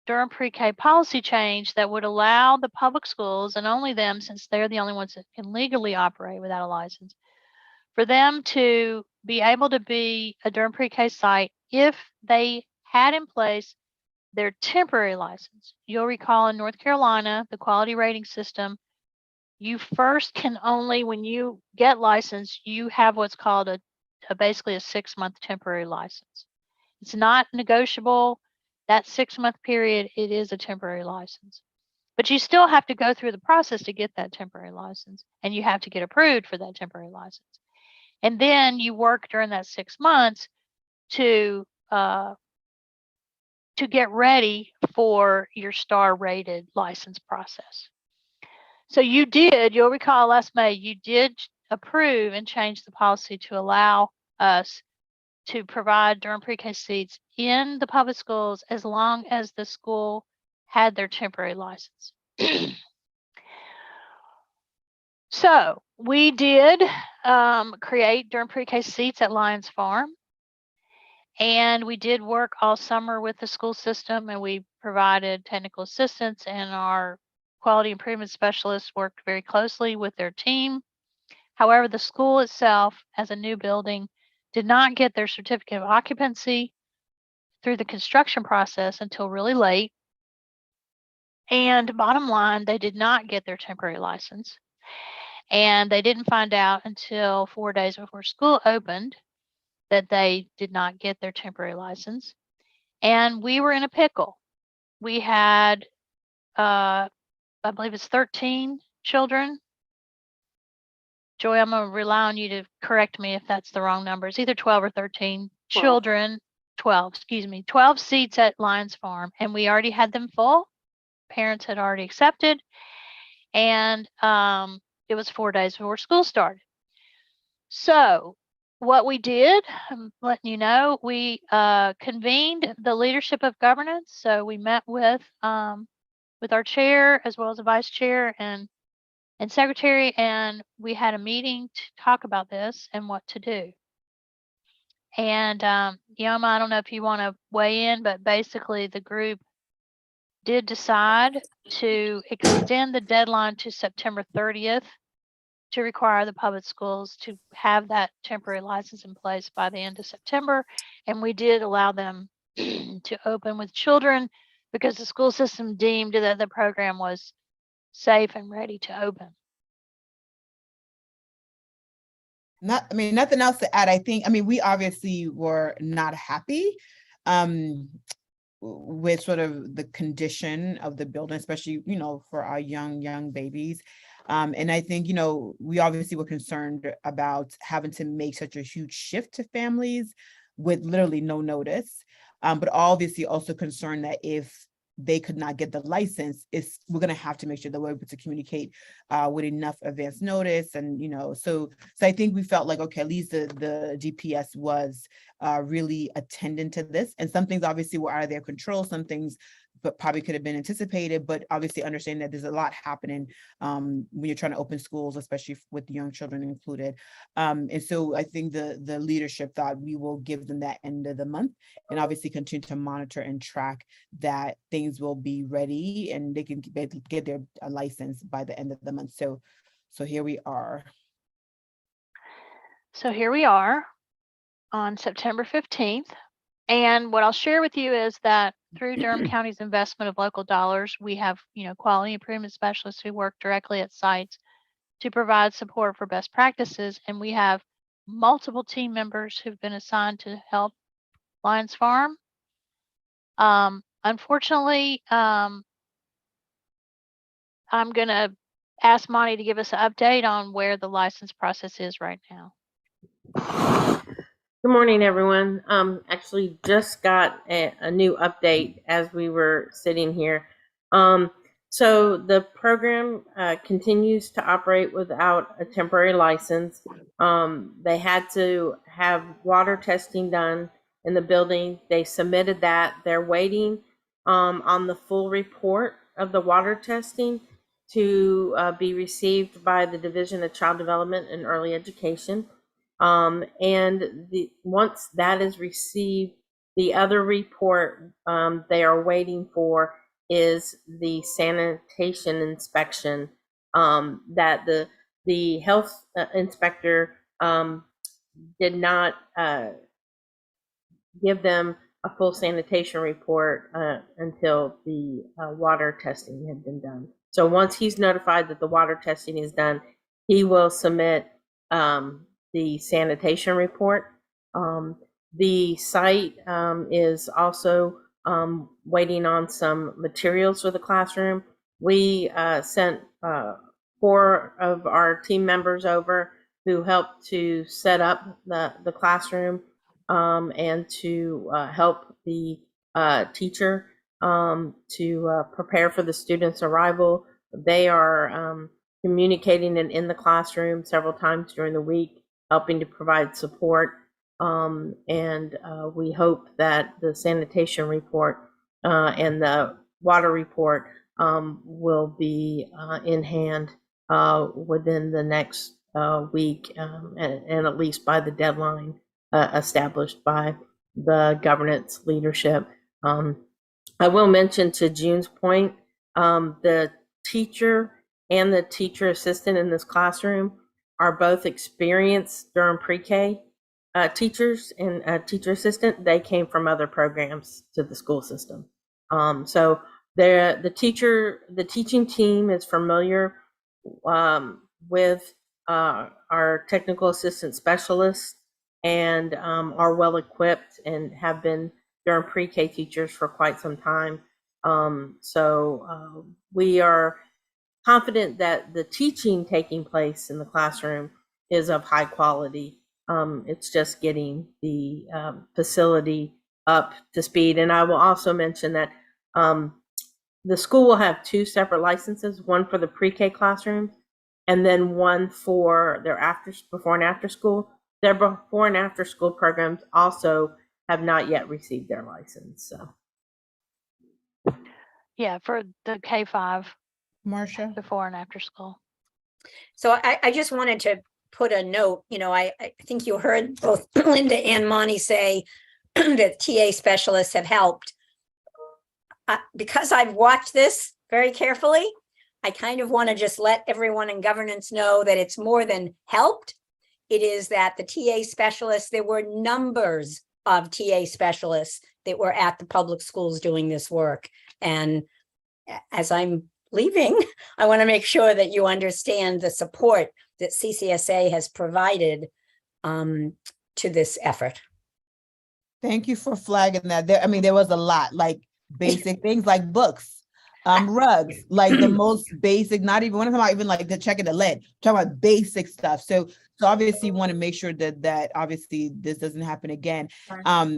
Durham Pre-K policy change that would allow the public schools, and only them since they're the only ones that can legally operate without a license, for them to be able to be a Durham Pre-K site if they had in place their temporary license. You'll recall in North Carolina, the quality rating system, you first can only, when you get licensed, you have what's called basically a 6-month temporary license. It's not negotiable. That 6-month period, it is a temporary license. But you still have to go through the process to get that temporary license, and you have to get approved for that temporary license. And then you work during that 6 months to get ready for your star rated license process. So you'll recall last May, you did approve and change the policy to allow us to provide Durham Pre-K seats in the public schools as long as the school had their temporary license. So we did create Durham Pre-K seats at Lions Farm. And we did work all summer with the school system, and we provided technical assistance, and our quality improvement specialists worked very closely with their team. However, the school itself, as a new building, did not get their certificate of occupancy through the construction process until really late. And bottom line, they did not get their temporary license. And they didn't find out until 4 days before school opened that they did not get their temporary license. And we were in a pickle. We had, I believe it's 13 children. Joy, I'm going to rely on you to correct me if that's the wrong number. It's either 12 or 13 children, 12 seats at Lions Farm. And we already had them full. Parents had already accepted. And it was 4 days before school started. So what we did, I'm letting you know, we convened the leadership of governance. So we met with our chair as well as the vice chair and secretary, and we had a meeting to talk about this and what to do. And Yoma, I don't know if you want to weigh in, but basically the group did decide to extend the deadline to September 30th to require the public schools to have that temporary license in place by the end of September. And we did allow them to open with children because the school system deemed that the program was safe and ready to open. Nothing else to add. We obviously were not happy with sort of the condition of the building, especially, for our young babies. And I think, we obviously were concerned about having to make such a huge shift to families with literally no notice. But obviously also concerned that if they could not get the license, we're going to have to make sure that we're able to communicate with enough advance notice. And, so I think we felt like, okay, at least the DPS was really attending to this. And some things obviously were out of their control. Some things but probably could have been anticipated, but obviously understanding that there's a lot happening when you're trying to open schools, especially with young children included. And so I think the leadership thought we will give them that end of the month, and obviously continue to monitor and track that things will be ready and they can get their license by the end of the month. So here we are. So here we are on September 15th. And what I'll share with you is that through Durham County's investment of local dollars, we have, quality improvement specialists who work directly at sites to provide support for best practices. And we have multiple team members who've been assigned to help Lions Farm. Unfortunately, I'm going to ask Monty to give us an update on where the license process is right now. Good morning, everyone. Actually just got a new update as we were sitting here. So the program continues to operate without a temporary license. They had to have water testing done in the building. They submitted that. They're waiting on the full report of the water testing to be received by the Division of Child Development and Early Education. Once that is received, the other report they are waiting for is the sanitation inspection that the health inspector did not give them a full sanitation report until the water testing had been done. So once he's notified that the water testing is done, he will submit the sanitation report. The site is also waiting on some materials for the classroom. We sent 4 of our team members over who helped to set up the classroom and to help the teacher to prepare for the students' arrival. They are communicating and in the classroom several times during the week, helping to provide support. We hope that the sanitation report and the water report will be in hand within the next week and at least by the deadline established by the governance leadership. I will mention, to June's point, the teacher and the teacher assistant in this classroom are both experienced Durham pre-K teachers and teacher assistant. They came from other programs to the school system. So the teaching team is familiar with our technical assistant specialists and are well equipped and have been Durham pre-K teachers for quite some time. We are confident that the teaching taking place in the classroom is of high quality. It's just getting the facility up to speed. And I will also mention that the school will have 2 separate licenses, one for the pre-K classroom and then one for their before and after school. Their before and after school programs also have not yet received their license. So. Yeah, for the K-5. Marcia? Before and after school. So I just wanted to put a note, I think you heard both Linda and Monty say that TA specialists have helped. Because I've watched this very carefully, I kind of want to just let everyone in governance know that it's more than helped. It is that the TA specialists, there were numbers of TA specialists that were at the public schools doing this work. And as I'm leaving, I want to make sure that you understand the support that CCSA has provided to this effort. Thank you for flagging that. There was a lot, like basic things like books, rugs, like the most basic, not even, we're not talking about even like the checking the lead, talking about basic stuff. So obviously you want to make sure that obviously this doesn't happen again.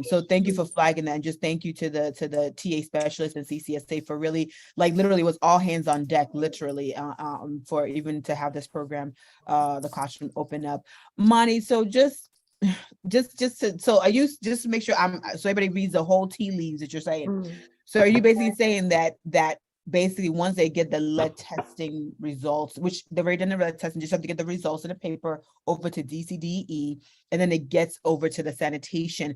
So thank you for flagging that, and just thank you to the TA specialists and CCSA for really, like, literally was all hands on deck, literally, for even to have this program, the classroom open up. Monty, so just to make sure so everybody reads the whole tea leaves that you're saying. So are you basically saying that basically once they get the lead testing results, which they've already done the lead testing, just have to get the results in the paper over to DCDE, and then it gets over to the sanitation,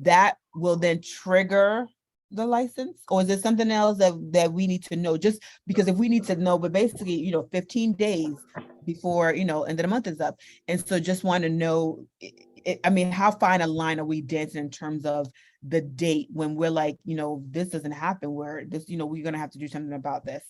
that will then trigger the license? Or is there something else that we need to know? Just because if we need to know, but basically, 15 days before, end of the month is up. And so just want to know, I mean, how fine a line are we dancing in terms of the date when we're like, this doesn't happen, where this, we're going to have to do something about this?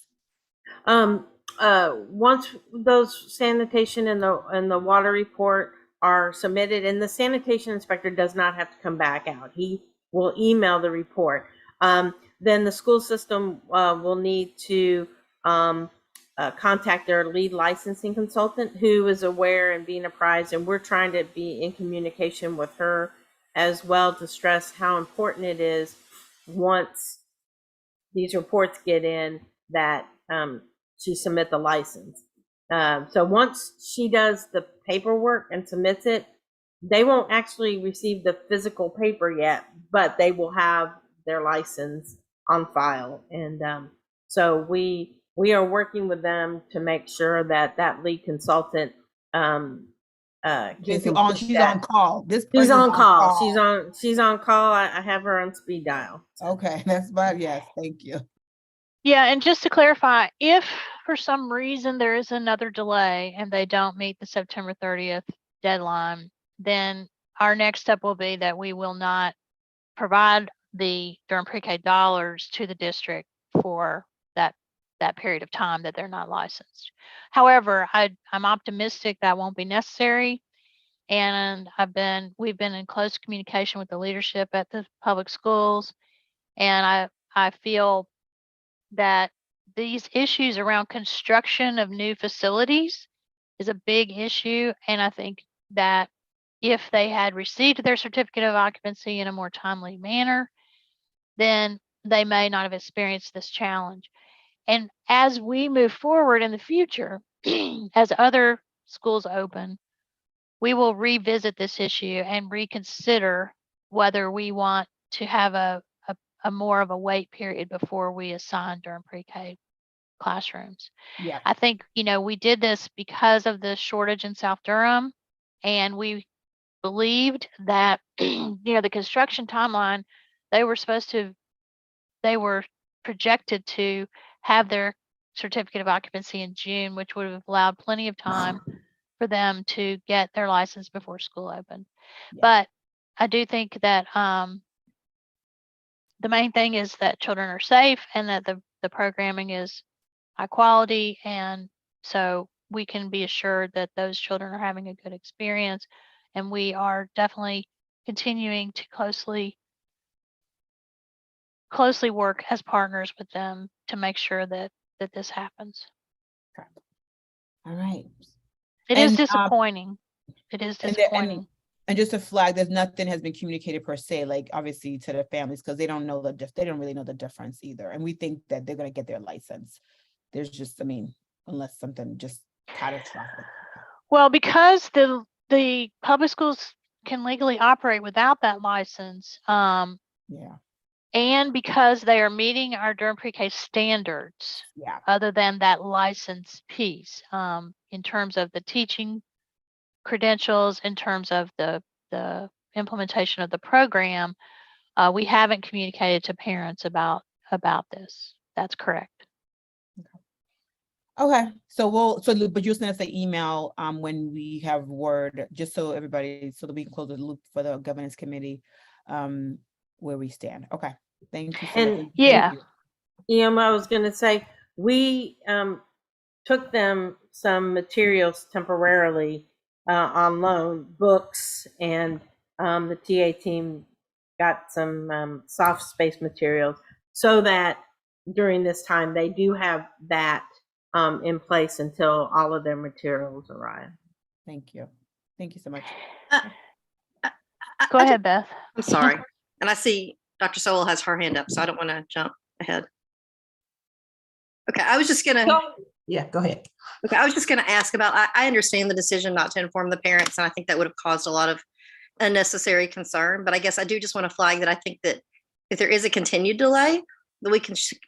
Once those sanitation and the water report are submitted, and the sanitation inspector does not have to come back out, he will email the report. Then the school system will need to contact their lead licensing consultant, who is aware and being apprised, and we're trying to be in communication with her as well to stress how important it is once these reports get in that she submit the license. So once she does the paperwork and submits it, they won't actually receive the physical paper yet, but they will have their license on file. And so we are working with them to make sure that lead consultant she's on call. She's on call. She's on call. I have her on speed dial. Okay, that's about, yes, thank you. Yeah, and just to clarify, if for some reason there is another delay and they don't meet the September 30th deadline, then our next step will be that we will not provide the Durham Pre-K dollars to the district for that period of time that they're not licensed. However, I'm optimistic that won't be necessary. And we've been in close communication with the leadership at the public schools. And I feel that these issues around construction of new facilities is a big issue. And I think that if they had received their certificate of occupancy in a more timely manner, then they may not have experienced this challenge. And as we move forward in the future, as other schools open, we will revisit this issue and reconsider whether we want to have a more of a wait period before we assign Durham Pre-K classrooms. Yeah. I think, we did this because of the shortage in South Durham, and we believed that, the construction timeline, they were projected to have their certificate of occupancy in June, which would have allowed plenty of time for them to get their license before school opened. Yeah. But I do think that the main thing is that children are safe and that the programming is high quality. And so we can be assured that those children are having a good experience. And we are definitely continuing to closely work as partners with them to make sure that this happens. Okay. All right. It is disappointing. It is disappointing. And just to flag, there's nothing has been communicated per se, like obviously to the families, because they don't really know the difference either. And we think that they're going to get their license. There's just, unless something just catastrophic. Well, because the public schools can legally operate without that license. Yeah. And because they are meeting our Durham Pre-K standards, yeah, other than that license piece, in terms of the teaching credentials, in terms of the implementation of the program, we haven't communicated to parents about this. That's correct. Okay. But you'll send us an email when we have word, just so everybody, so that we can close the loop for the governance committee, where we stand. Okay. Thank you. And yeah, I was going to say, we took them some materials temporarily on loan, books, and the TA team got some soft space materials so that during this time they do have that in place until all of their materials arrive. Thank you. Thank you so much. Go ahead, Beth. I'm sorry. And I see Dr. Sowell has her hand up, so I don't want to jump ahead. Okay, I was just going to. Yeah, go ahead. Okay, I was just going to ask about, I understand the decision not to inform the parents, and I think that would have caused a lot of unnecessary concern. But I guess I do just want to flag that I think that if there is a continued delay,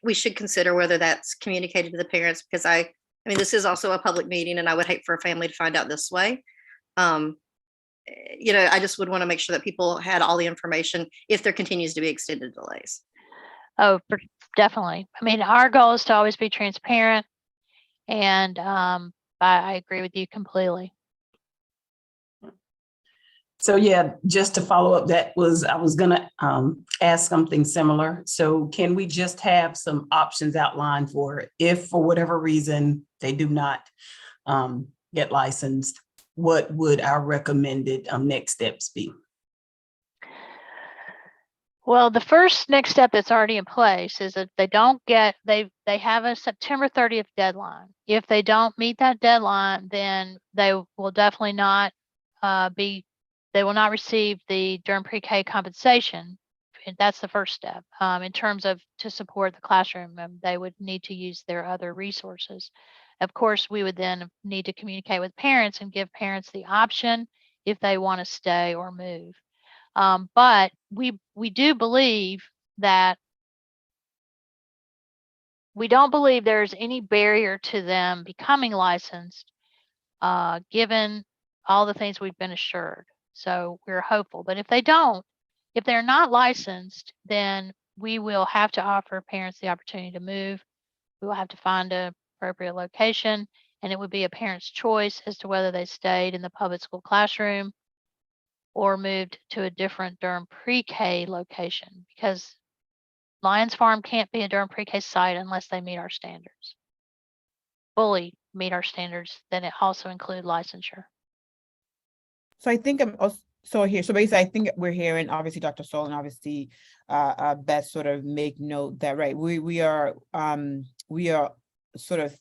we should consider whether that's communicated to the parents, because I mean, this is also a public meeting and I would hate for a family to find out this way. You know, I just would want to make sure that people had all the information if there continues to be extended delays. Oh, definitely. I mean, our goal is to always be transparent, and I agree with you completely. So yeah, just to follow up, I was gonna ask something similar. So can we just have some options outlined for if for whatever reason they do not get licensed, what would our recommended next steps be? Well, the first next step that's already in place is that they have a September 30th deadline. If they don't meet that deadline, then they will definitely not they will not receive the Durham Pre-K compensation. And that's the first step. In terms of to support the classroom, they would need to use their other resources. Of course, we would then need to communicate with parents and give parents the option if they want to stay or move. But we do believe that we don't believe there's any barrier to them becoming licensed, given all the things we've been assured. So we're hopeful. But if they're not licensed, then we will have to offer parents the opportunity to move. We will have to find an appropriate location, and it would be a parent's choice as to whether they stayed in the public school classroom or moved to a different Durham Pre-K location, because Lions Farm can't be a Durham Pre-K site unless they meet our standards. Fully meet our standards, then it also include licensure. So I think I'm also so basically I think we're hearing obviously Dr. Soul and obviously Beth sort of make note that right we are sort of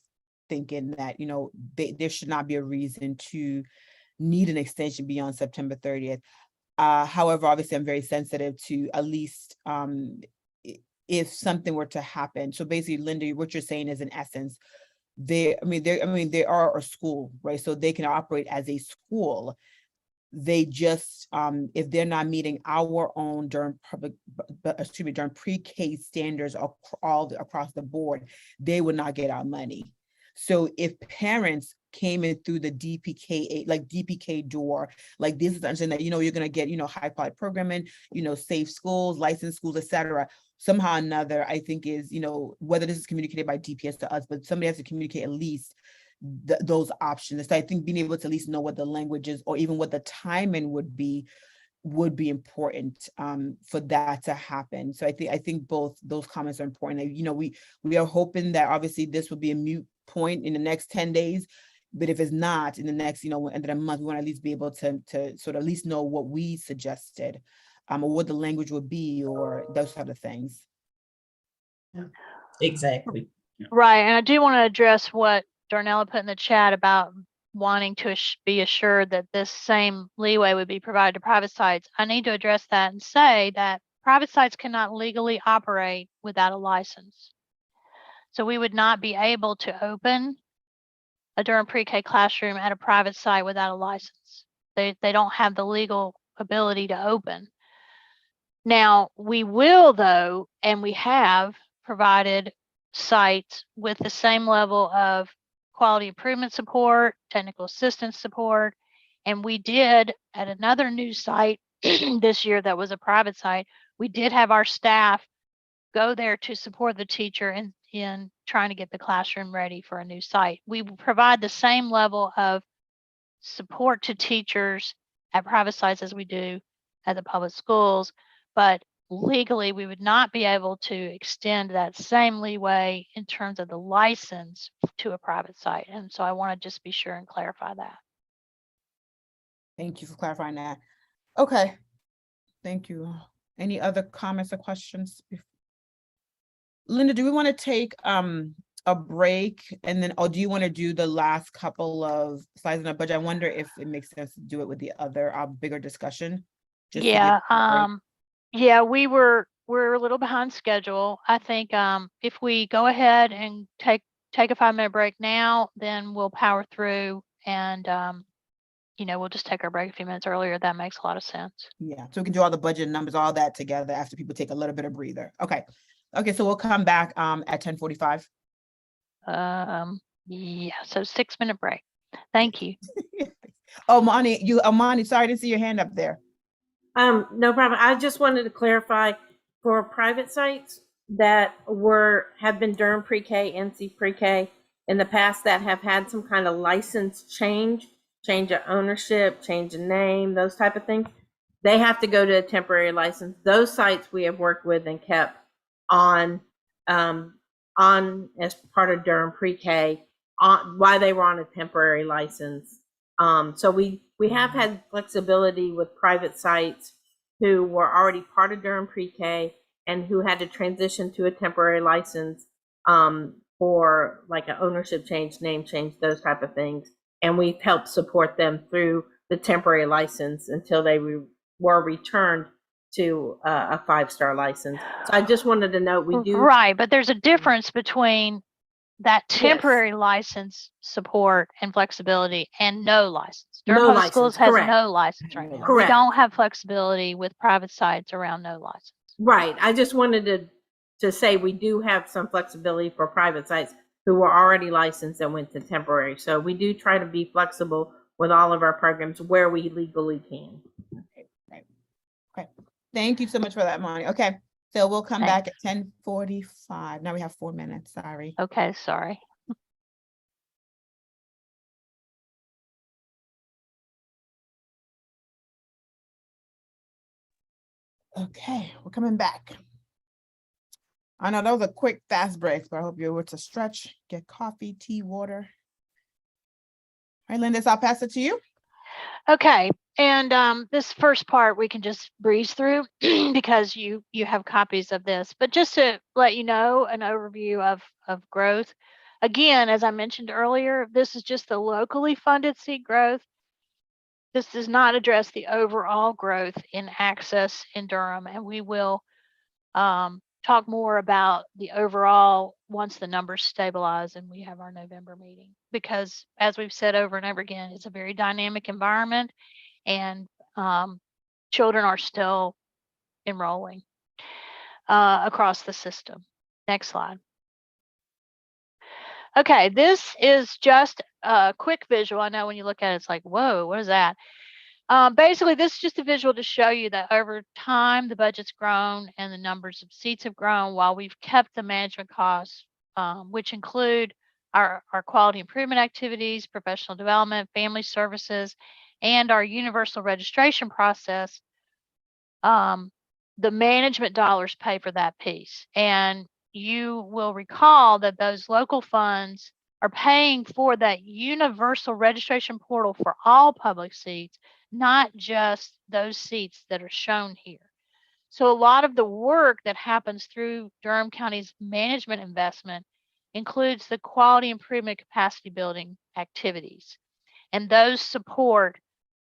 thinking that, you know, there should not be a reason to need an extension beyond September 30th. However, obviously I'm very sensitive to at least if something were to happen. So basically, Linda, what you're saying is in essence, they are a school, right? So they can operate as a school. They just, if they're not meeting our own Durham Durham Pre-K standards across the board, they would not get our money. So if parents came in through the DPK, like DPK door, like this is understanding that, you know, you're going to get, you know, high quality programming, you know, safe schools, licensed schools, etc. Somehow or another, I think is, you know, whether this is communicated by DPS to us, but somebody has to communicate at least those options. So I think being able to at least know what the language is, or even what the timing would be important for that to happen. So I think both those comments are important. You know, we are hoping that obviously this will be a moot point in the next 10 days. But if it's not in the next, you know, end of the month, we want to at least be able to sort of at least know what we suggested, or what the language would be, or those sort of things. Yeah, exactly. Yeah. Right, and I do want to address what Darnella put in the chat about wanting to be assured that this same leeway would be provided to private sites. I need to address that and say that private sites cannot legally operate without a license. So we would not be able to open a Durham Pre-K classroom at a private site without a license. They don't have the legal ability to open. Now, we will though, and we have provided sites with the same level of quality improvement support, technical assistance support, and we did at another new site this year that was a private site, we did have our staff go there to support the teacher in trying to get the classroom ready for a new site. We provide the same level of support to teachers at private sites as we do at the public schools, but legally we would not be able to extend that same leeway in terms of the license to a private site. And so I want to just be sure and clarify that. Thank you for clarifying that. Okay, thank you. Any other comments or questions? Linda, do we want to take a break and then, or do you want to do the last couple of slides in the budget? I wonder if it makes sense to do it with the other bigger discussion. Yeah, yeah, we're a little behind schedule. I think if we go ahead and take a 5-minute break now, then we'll power through, and you know, we'll just take our break a few minutes earlier. That makes a lot of sense. Yeah, so we can do all the budget numbers, all that together after people take a little bit of breather. Okay, Okay, so we'll come back at 10:45. Yeah, so 6-minute break. Thank you. Oh, Amani, sorry to see your hand up there. No problem. I just wanted to clarify for private sites that have been Durham Pre-K, NC Pre-K in the past that have had some kind of license change of ownership, change of name, those type of things. They have to go to a temporary license. Those sites we have worked with and kept on as part of Durham Pre-K while they were on a temporary license. So we have had flexibility with private sites who were already part of Durham Pre-K and who had to transition to a temporary license for like an ownership change, name change, those type of things. And we've helped support them through the temporary license until they were returned to a 5-star license. So I just wanted to note we do. Right, but there's a difference between that temporary license support and flexibility and no license. Durham No Public license, Schools has correct. no license right now. Correct. We don't have flexibility with private sites around no license. Right. I just wanted to say we do have some flexibility for private sites who were already licensed and went to temporary. So we do try to be flexible with all of our programs where we legally can. Okay. Thank you so much for that, Monty. Okay. So we'll come back at 10:45. Now we have 4 minutes. Sorry. Okay, sorry. Okay, we're coming back. I know those are quick, fast breaks, but I hope you're able to stretch, get coffee, tea, water. All right, Linda, I'll pass it to you. Okay, and this first part we can just breeze through because you have copies of this. But just to let you know, an overview of growth. Again, as I mentioned earlier, this is just the locally funded seat growth. This does not address the overall growth in access in Durham, and we will talk more about the overall once the numbers stabilize and we have our November meeting. Because as we've said over and over again, it's a very dynamic environment, and children are still enrolling across the system. Next slide. Okay, this is just a quick visual. I know when you look at it, it's like, whoa, what is that? Basically, this is just a visual to show you that over time, the budget's grown and the numbers of seats have grown while we've kept the management costs, which include our quality improvement activities, professional development, family services, and our universal registration process. The management dollars pay for that piece. And you will recall that those local funds are paying for that universal registration portal for all public seats, not just those seats that are shown here. So a lot of the work that happens through Durham County's management investment includes the quality improvement capacity building activities. And those support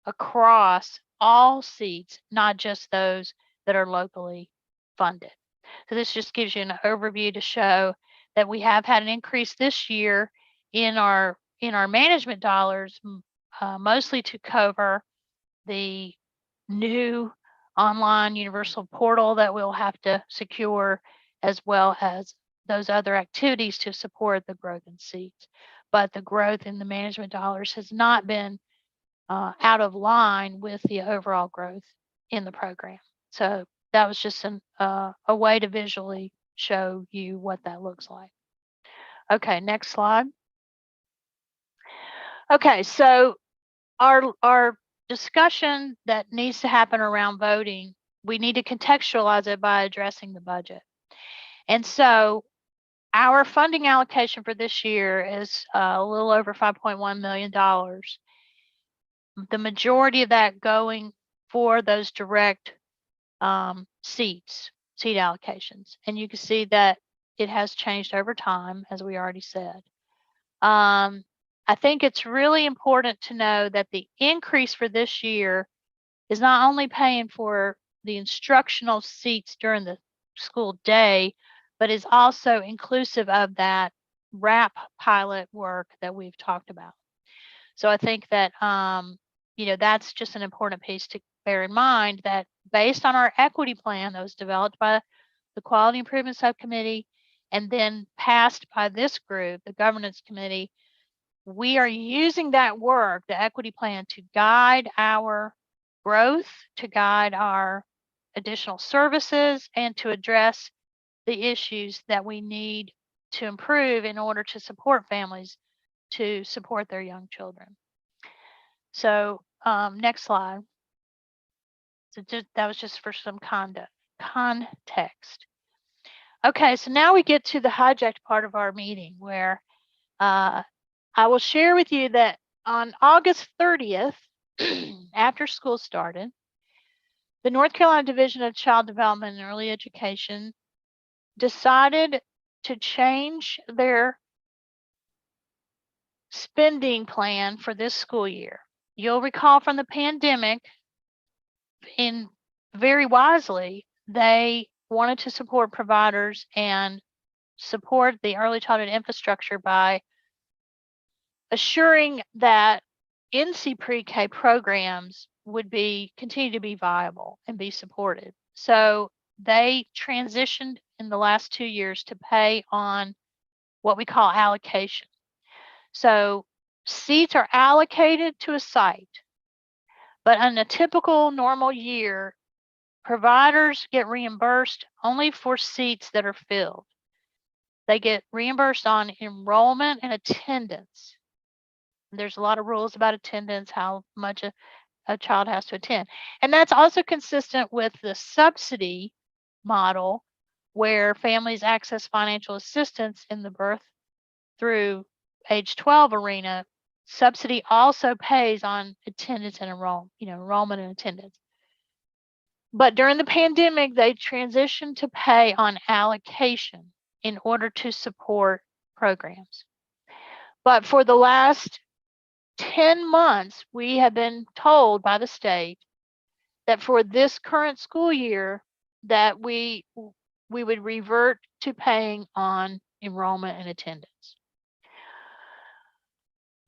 across all seats, not just those that are locally funded. So this just gives you an overview to show that we have had an increase this year in our management dollars, mostly to cover the new online universal portal that we'll have to secure, as well as those other activities to support the growth in seats. But the growth in the management dollars has not been out of line with the overall growth in the program. So that was just a way to visually show you what that looks like. Okay, next slide. Okay, so our discussion that needs to happen around voting, we need to contextualize it by addressing the budget. And so our funding allocation for this year is a little over $5.1 million. The majority of that going for those direct seat allocations. And you can see that it has changed over time, as we already said. I think it's really important to know that the increase for this year is not only paying for the instructional seats during the school day, but is also inclusive of that RAP pilot work that we've talked about. So I think that, that's just an important piece to bear in mind, that based on our equity plan that was developed by the Quality Improvement Subcommittee, and then passed by this group, the Governance Committee, we are using that work, the equity plan, to guide our growth, to guide our additional services, and to address the issues that we need to improve in order to support families to support their young children. So next slide. So that was just for some context. Okay, so now we get to the hijacked part of our meeting where I will share with you that on August 30th, after school started, the North Carolina Division of Child Development and Early Education decided to change their spending plan for this school year. You'll recall from the pandemic, very wisely, they wanted to support providers and support the early childhood infrastructure by assuring that NC pre-K programs would continue to be viable and be supported. So they transitioned in the last 2 years to pay on what we call allocation. So seats are allocated to a site, but in a typical normal year, providers get reimbursed only for seats that are filled. They get reimbursed on enrollment and attendance. There's a lot of rules about attendance, how much a child has to attend. And that's also consistent with the subsidy model where families access financial assistance in the birth through age 12 arena. Subsidy also pays on attendance and enrollment and attendance. But during the pandemic, they transitioned to pay on allocation in order to support programs. But for the last 10 months, we have been told by the state that for this current school year that we would revert to paying on enrollment and attendance.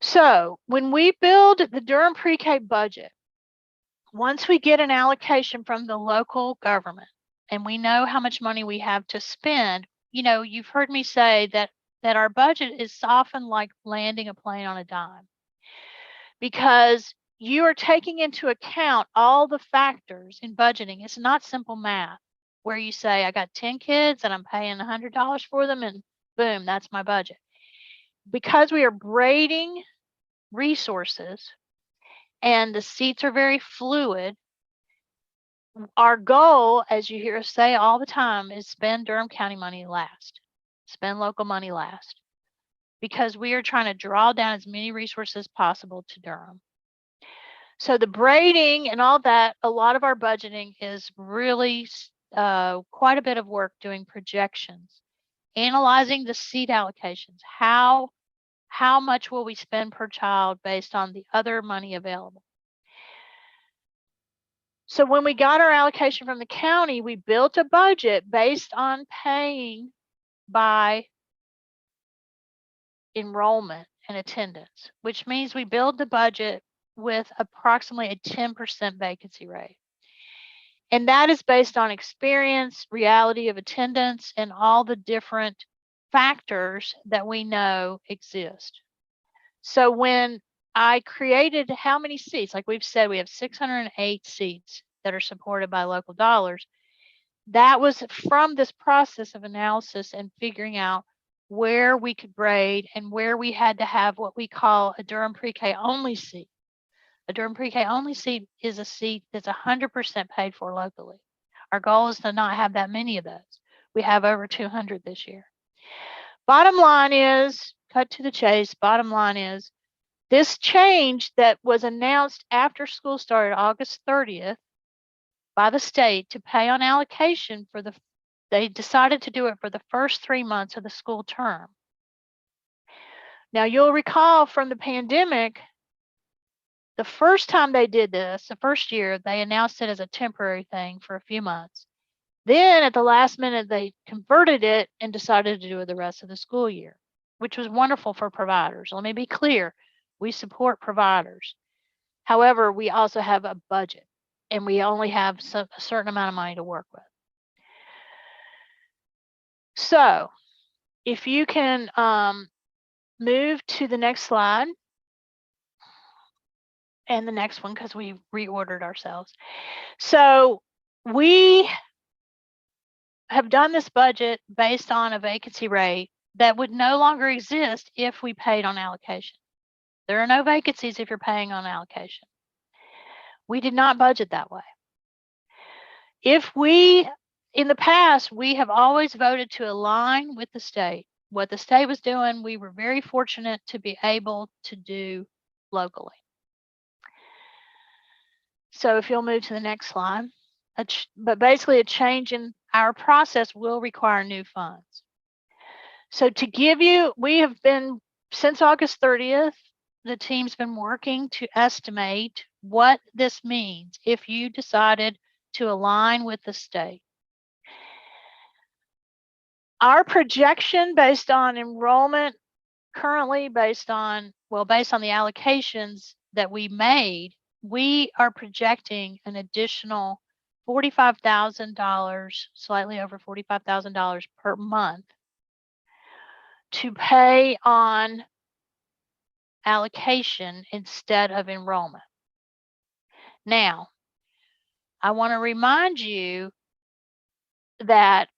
So when we build the Durham pre-K budget, once we get an allocation from the local government and we know how much money we have to spend, you've heard me say that our budget is often like landing a plane on a dime, because you are taking into account all the factors in budgeting. It's not simple math where you say, I got 10 kids and I'm paying $100 for them and boom, that's my budget. Because we are braiding resources and the seats are very fluid, our goal, as you hear us say all the time, is spend Durham County money last, spend local money last, because we are trying to draw down as many resources as possible to Durham. So the braiding and all that, a lot of our budgeting is really quite a bit of work doing projections, analyzing the seat allocations. How much will we spend per child based on the other money available? So when we got our allocation from the county, we built a budget based on paying by enrollment and attendance, which means we build the budget with approximately a 10% vacancy rate. And that is based on experience, reality of attendance, and all the different factors that we know exist. So when I created how many seats, like we've said, we have 608 seats that are supported by local dollars. That was from this process of analysis and figuring out where we could braid and where we had to have what we call a Durham pre-K only seat. A Durham pre-K only seat is a seat that's 100% paid for locally. Our goal is to not have that many of those. We have over 200 this year. Bottom line is, cut to the chase, bottom line is, this change that was announced after school started August 30th by the state to pay on allocation they decided to do it for the first 3 months of the school term. Now you'll recall from the pandemic, the first time they did this, the first year, they announced it as a temporary thing for a few months. Then at the last minute, they converted it and decided to do it the rest of the school year, which was wonderful for providers. Let me be clear. We support providers. However, we also have a budget and we only have a certain amount of money to work with. So if you can move to the next slide and the next one, because we reordered ourselves. So we have done this budget based on a vacancy rate that would no longer exist if we paid on allocation. There are no vacancies if you're paying on allocation. We did not budget that way. In the past, we have always voted to align with the state. What the state was doing, we were very fortunate to be able to do locally. So if you'll move to the next slide, but basically a change in our process will require new funds. So to give you, we have been, since August 30th, the team's been working to estimate what this means if you decided to align with the state. Our projection based on enrollment currently based on the allocations that we made, we are projecting an additional $45,000, slightly over $45,000 per month to pay on allocation instead of enrollment. Now, I want to remind you that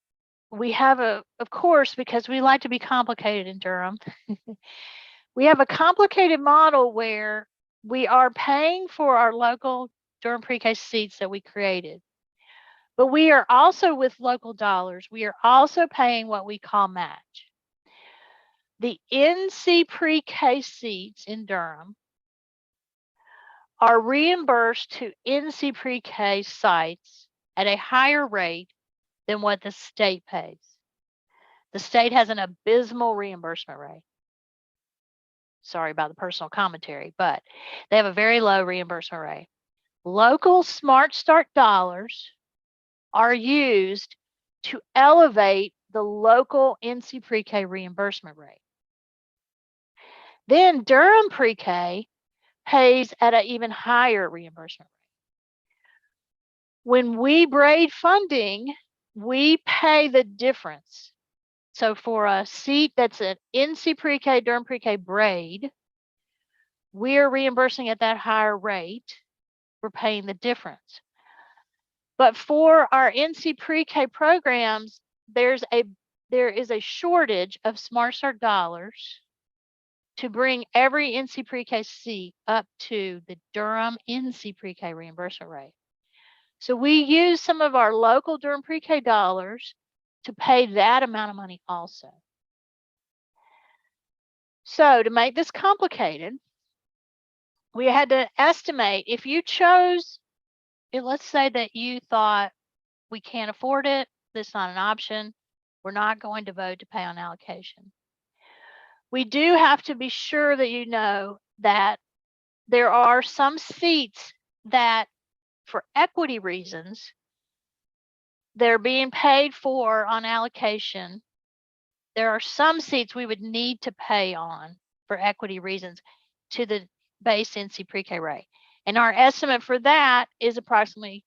we have of course, because we like to be complicated in Durham, we have a complicated model where we are paying for our local Durham pre-K seats that we created. But we are also, with local dollars, we are also paying what we call match. The NC pre-K seats in Durham are reimbursed to NC pre-K sites at a higher rate than what the state pays. The state has an abysmal reimbursement rate. Sorry about the personal commentary, but they have a very low reimbursement rate. Local Smart Start dollars are used to elevate the local NC pre-K reimbursement rate. Then Durham pre-K pays at an even higher reimbursement rate. When we braid funding, we pay the difference. So for a seat that's an NC pre-K, Durham pre-K braid, we're reimbursing at that higher rate. We're paying the difference. But for our NC pre-K programs, there is a shortage of Smart Start dollars to bring every NC pre-K seat up to the Durham NC pre-K reimbursement rate. So we use some of our local Durham pre-K dollars to pay that amount of money also. So to make this complicated, we had to estimate if you chose, let's say that you thought we can't afford it, this is not an option, we're not going to vote to pay on allocation. We do have to be sure that you know that there are some seats that, for equity reasons, they're being paid for on allocation. There are some seats we would need to pay on for equity reasons to the base NC pre-K rate. And our estimate for that is approximately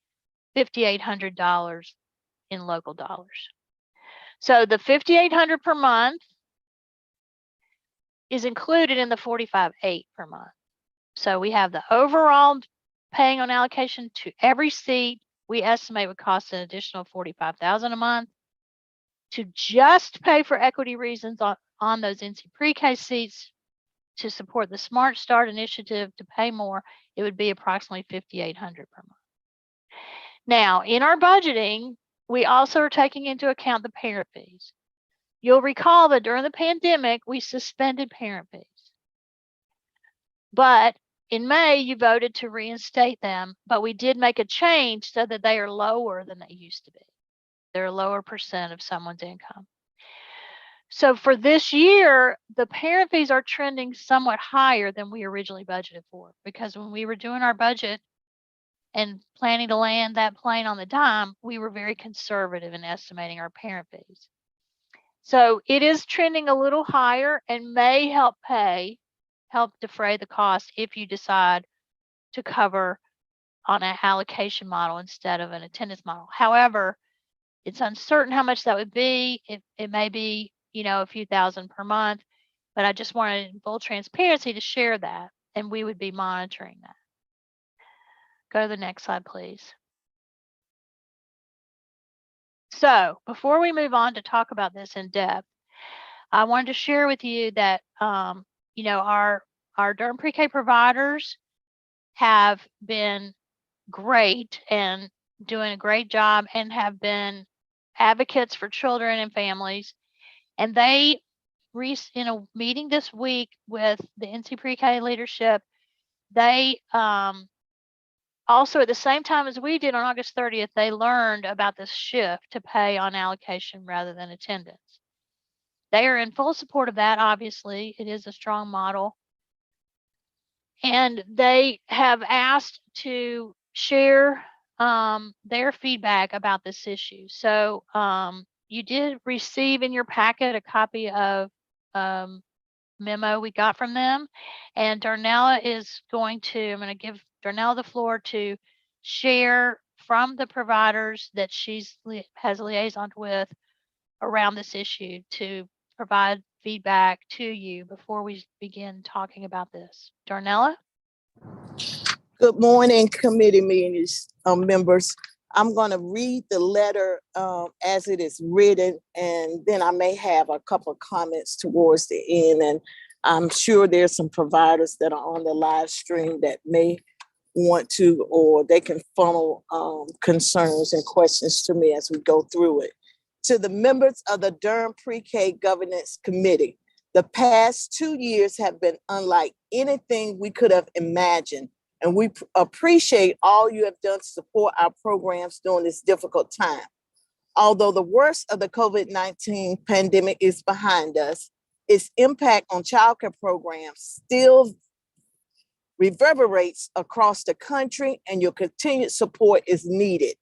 $5,800 in local dollars. So the $5,800 per month is included in the $45,800 per month. So we have the overall paying on allocation to every seat we estimate would cost an additional $45,000 a month. To just pay for equity reasons on those NC pre-K seats to support the Smart Start initiative to pay more, it would be approximately $5,800 per month. Now, in our budgeting, we also are taking into account the parent fees. You'll recall that during the pandemic, we suspended parent fees. But in May, you voted to reinstate them, but we did make a change so that they are lower than they used to be. They're a lower percent of someone's income. So for this year, the parent fees are trending somewhat higher than we originally budgeted for, because when we were doing our budget and planning to land that plane on the dime, we were very conservative in estimating our parent fees. So it is trending a little higher and may help defray the cost if you decide to cover on an allocation model instead of an attendance model. However, It's uncertain how much that would be. It may be, a few thousand per month, but I just wanted in full transparency to share that, and we would be monitoring that. Go to the next slide, please. So before we move on to talk about this in depth, I wanted to share with you that, our Durham pre-K providers have been great and doing a great job and have been advocates for children and families. And they, in a meeting this week with the NC Pre-K leadership, they also, at the same time as we did on August 30th, they learned about this shift to pay on allocation rather than attendance. They are in full support of that, obviously. It is a strong model. And they have asked to share their feedback about this issue. So you did receive in your packet a copy of memo we got from them. And Darnella is I'm going to give Darnella the floor to share from the providers that has liaisoned with around this issue to provide feedback to you before we begin talking about this. Darnella? Good morning, committee members. I'm going to read the letter as it is written, and then I may have a couple of comments towards the end. And I'm sure there's some providers that are on the live stream that may want to, or they can funnel concerns and questions to me as we go through it. To the members of the Durham Pre-K Governance Committee, the past 2 years have been unlike anything we could have imagined. And we appreciate all you have done to support our programs during this difficult time. Although the worst of the COVID-19 pandemic is behind us, its impact on childcare programs still reverberates across the country, and your continued support is needed.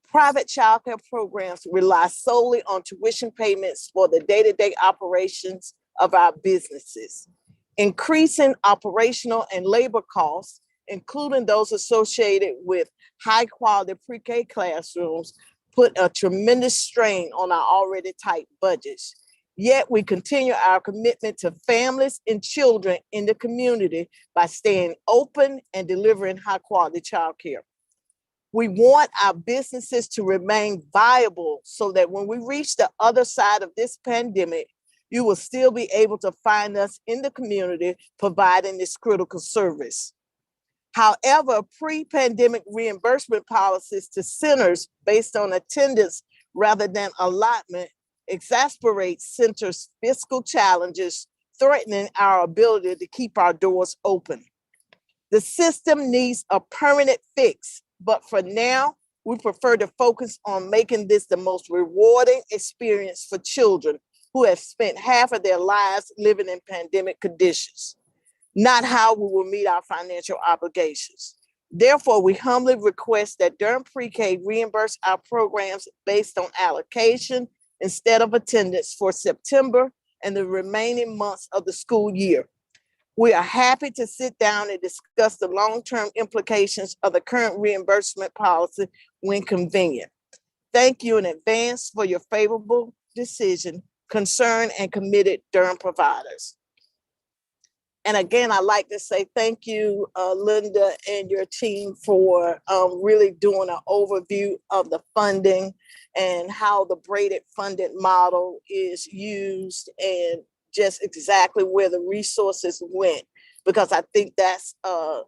Private childcare programs rely solely on tuition payments for the day-to-day operations of our businesses. Increasing operational and labor costs, including those associated with high-quality pre-K classrooms, put a tremendous strain on our already tight budgets. Yet we continue our commitment to families and children in the community by staying open and delivering high-quality childcare. We want our businesses to remain viable so that when we reach the other side of this pandemic, you will still be able to find us in the community providing this critical service. However, pre-pandemic reimbursement policies to centers based on attendance rather than allotment exasperates centers' fiscal challenges, threatening our ability to keep our doors open. The system needs a permanent fix, but for now, we prefer to focus on making this the most rewarding experience for children who have spent half of their lives living in pandemic conditions, not how we will meet our financial obligations. Therefore, we humbly request that Durham Pre-K reimburse our programs based on allocation instead of attendance for September and the remaining months of the school year. We are happy to sit down and discuss the long-term implications of the current reimbursement policy when convenient. Thank you in advance for your favorable decision, concerned and committed Durham providers. And again, I'd like to say thank you, Linda and your team for really doing an overview of the funding and how the braided funded model is used and just exactly where the resources went, because I think that's a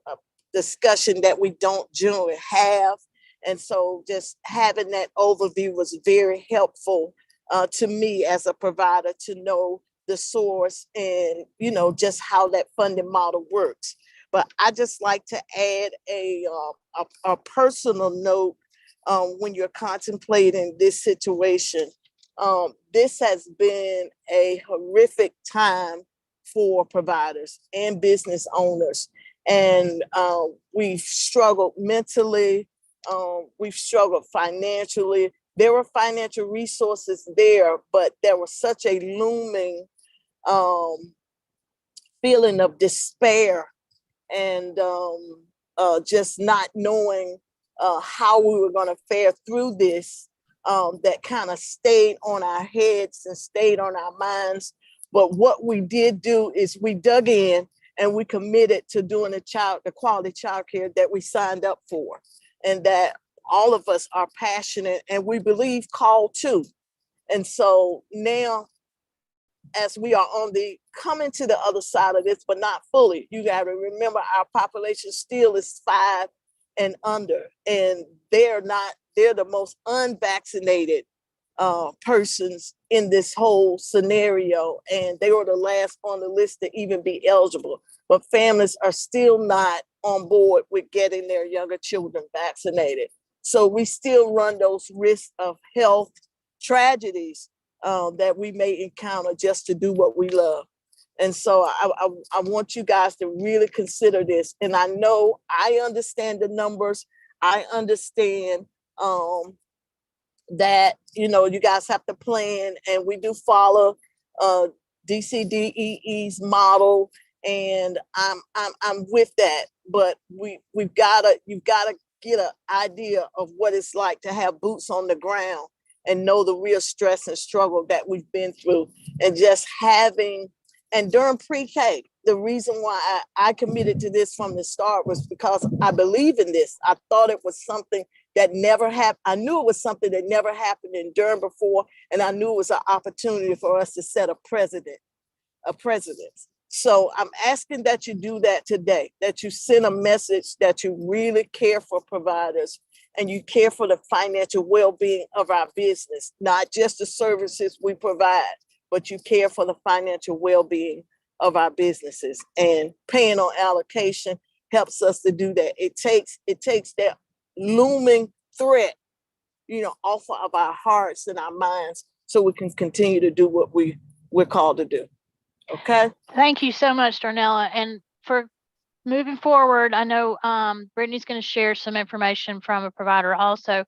discussion that we don't generally have. And so just having that overview was very helpful to me as a provider to know the source and, just how that funding model works. But I just like to add a personal note when you're contemplating this situation. This has been a horrific time for providers and business owners. And we've struggled mentally, we've struggled financially. There were financial resources there, but there was such a looming feeling of despair and just not knowing how we were going to fare through this that kind of stayed on our heads and stayed on our minds. But what we did do is we dug in and we committed to doing the quality childcare that we signed up for, and that all of us are passionate and we believe called to. And so now, as we are coming to the other side of this, but not fully, you got to remember our population still is 5 and under, and they're the most unvaccinated persons in this whole scenario, and they were the last on the list to even be eligible. But families are still not on board with getting their younger children vaccinated. So we still run those risks of health tragedies that we may encounter just to do what we love. And so I want you guys to really consider this. And I know I understand the numbers. I understand that, you guys have to plan, and we do follow DCDEE's model, and I'm with that. But you've gotta get an idea of what it's like to have boots on the ground and know the real stress and struggle that we've been through. And just and during pre-K, the reason why I committed to this from the start was because I believe in this. I thought it was something that never happened. I knew it was something that never happened in Durham before, and I knew it was an opportunity for us to set a precedent. So I'm asking that you do that today, that you send a message that you really care for providers and you care for the financial well-being of our business, not just the services we provide, but you care for the financial well-being of our businesses. And paying on allocation helps us to do that. It takes that looming threat, off of our hearts and our minds, so we can continue to do what we're called to do. Okay. Thank you so much, Darnella. And for moving forward, I know Brittany's going to share some information from a provider also.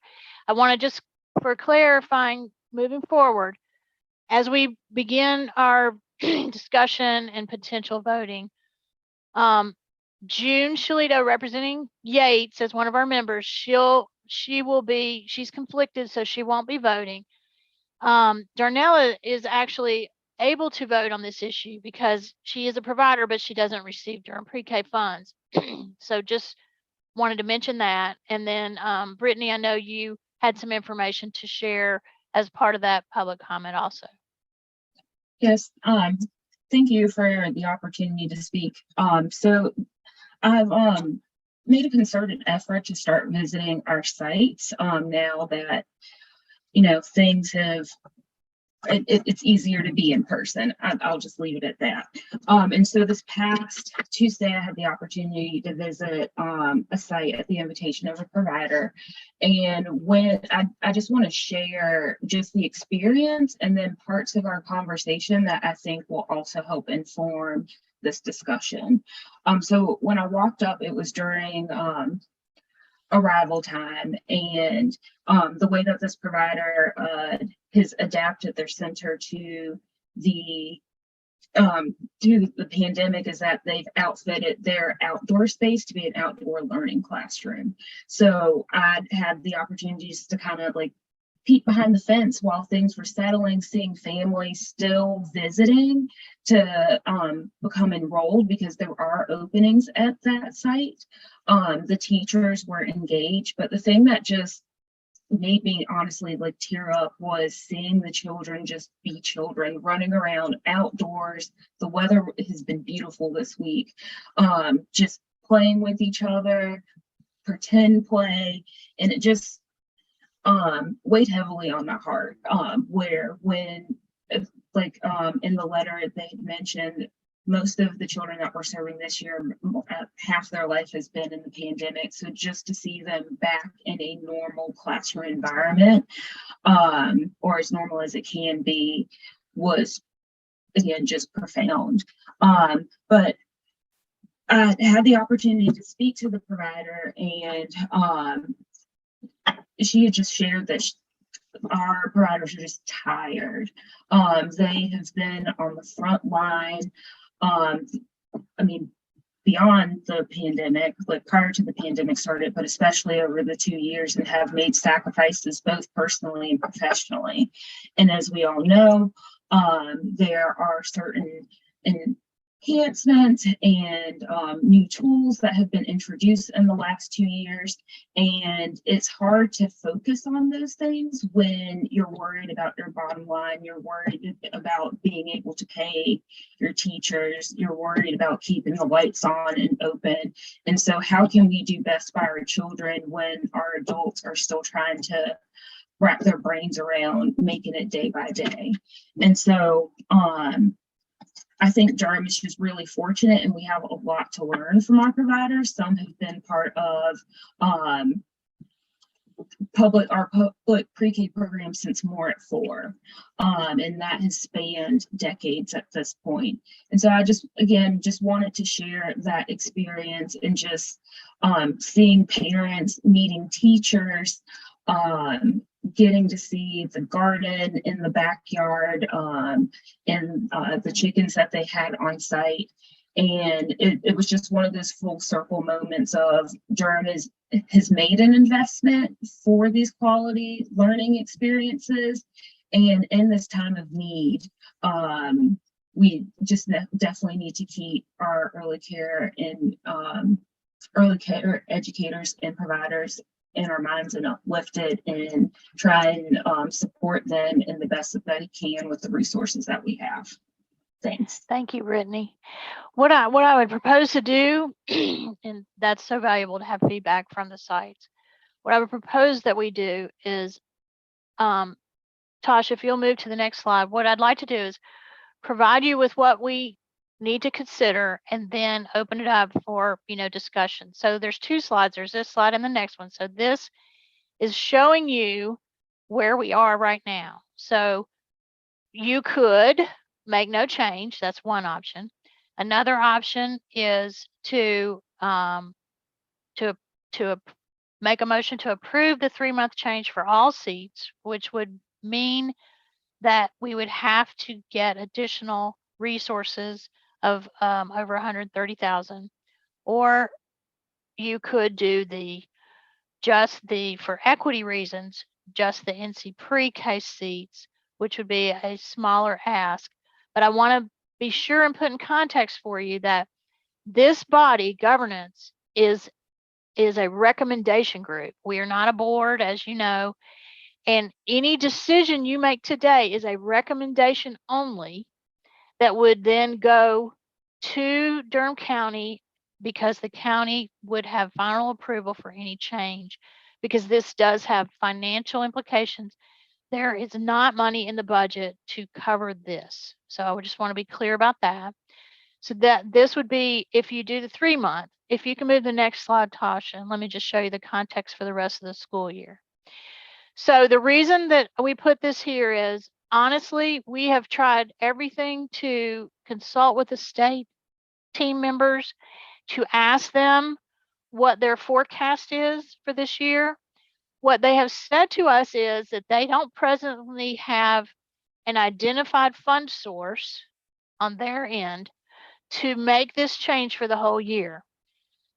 I want to just, for clarifying, moving forward, as we begin our discussion and potential voting, June Shalito, representing Yates as one of our members, she's conflicted, so she won't be voting. Darnella is actually able to vote on this issue because she is a provider, but she doesn't receive Durham pre-K funds. So just wanted to mention that. And then Brittany, I know you had some information to share as part of that public comment also. Yes, thank you for the opportunity to speak. So I've made a concerted effort to start visiting our sites now that, things have, it's easier to be in person. I'll just leave it at that. And so this past Tuesday, I had the opportunity to visit a site at the invitation of a provider. And when I just want to share just the experience and then parts of our conversation that I think will also help inform this discussion. So when I walked up, it was during arrival time, and the way that this provider has adapted their center to the pandemic is that they've outfitted their outdoor space to be an outdoor learning classroom. So I had the opportunities to kind of peek behind the fence while things were settling, seeing families still visiting to become enrolled because there are openings at that site. The teachers were engaged, but the thing that just made me honestly tear up was seeing the children just be children, running around outdoors. The weather has been beautiful this week, just playing with each other, pretend play, and it just weighed heavily on my heart, where when in the letter they mentioned most of the children that we're serving this year, half their life has been in the pandemic. So just to see them back in a normal classroom environment, or as normal as it can be, was again just profound. But I had the opportunity to speak to the provider, and she had just shared that our providers are just tired. They have been on the front line. beyond the pandemic, like prior to the pandemic started, but especially over the 2 years, and have made sacrifices both personally and professionally. And as we all know, there are certain enhancements and new tools that have been introduced in the last 2 years. And it's hard to focus on those things when you're worried about your bottom line, you're worried about being able to pay your teachers, you're worried about keeping the lights on and open. And so how can we do best by our children when our adults are still trying to wrap their brains around making it day by day? And so I think Durham is just really fortunate, and we have a lot to learn from our providers. Some have been part of public pre-K program since more at 4, and that has spanned decades at this point. And so I just wanted to share that experience, and just seeing parents, meeting teachers, getting to see the garden in the backyard, and the chickens that they had on site. And it was just one of those full circle moments of Durham has made an investment for these quality learning experiences. And in this time of need, we just definitely need to keep our early care and early care educators and providers in our minds and uplifted, and try and support them in the best that they can with the resources that we have. Thanks. Thank you, Brittany. What I would propose to do, and that's so valuable to have feedback from the sites. What I would propose that we do is, Tosh, if you'll move to the next slide, what I'd like to do is provide you with what we need to consider, and then open it up for, discussion. So there's 2 slides. There's this slide and the next one. So this is showing you where we are right now. So you could make no change. That's one option. Another option is to make a motion to approve the 3-month change for all seats, which would mean that we would have to get additional resources of over 130,000, or you could do for equity reasons, just the NC pre-K seats, which would be a smaller ask. But I want to be sure and put in context for you that this body, governance, is a recommendation group. We are not a board, as you know, and any decision you make today is a recommendation only, that would then go to Durham County, because the county would have final approval for any change, because this does have financial implications. There is not money in the budget to cover this. So I would just want to be clear about that. So that this would be, if you do the 3-month, if you can move the next slide, Tasha, and let me just show you the context for the rest of the school year. So the reason that we put this here is, honestly, we have tried everything to consult with the state team members to ask them what their forecast is for this year. What they have said to us is that they don't presently have an identified fund source on their end to make this change for the whole year.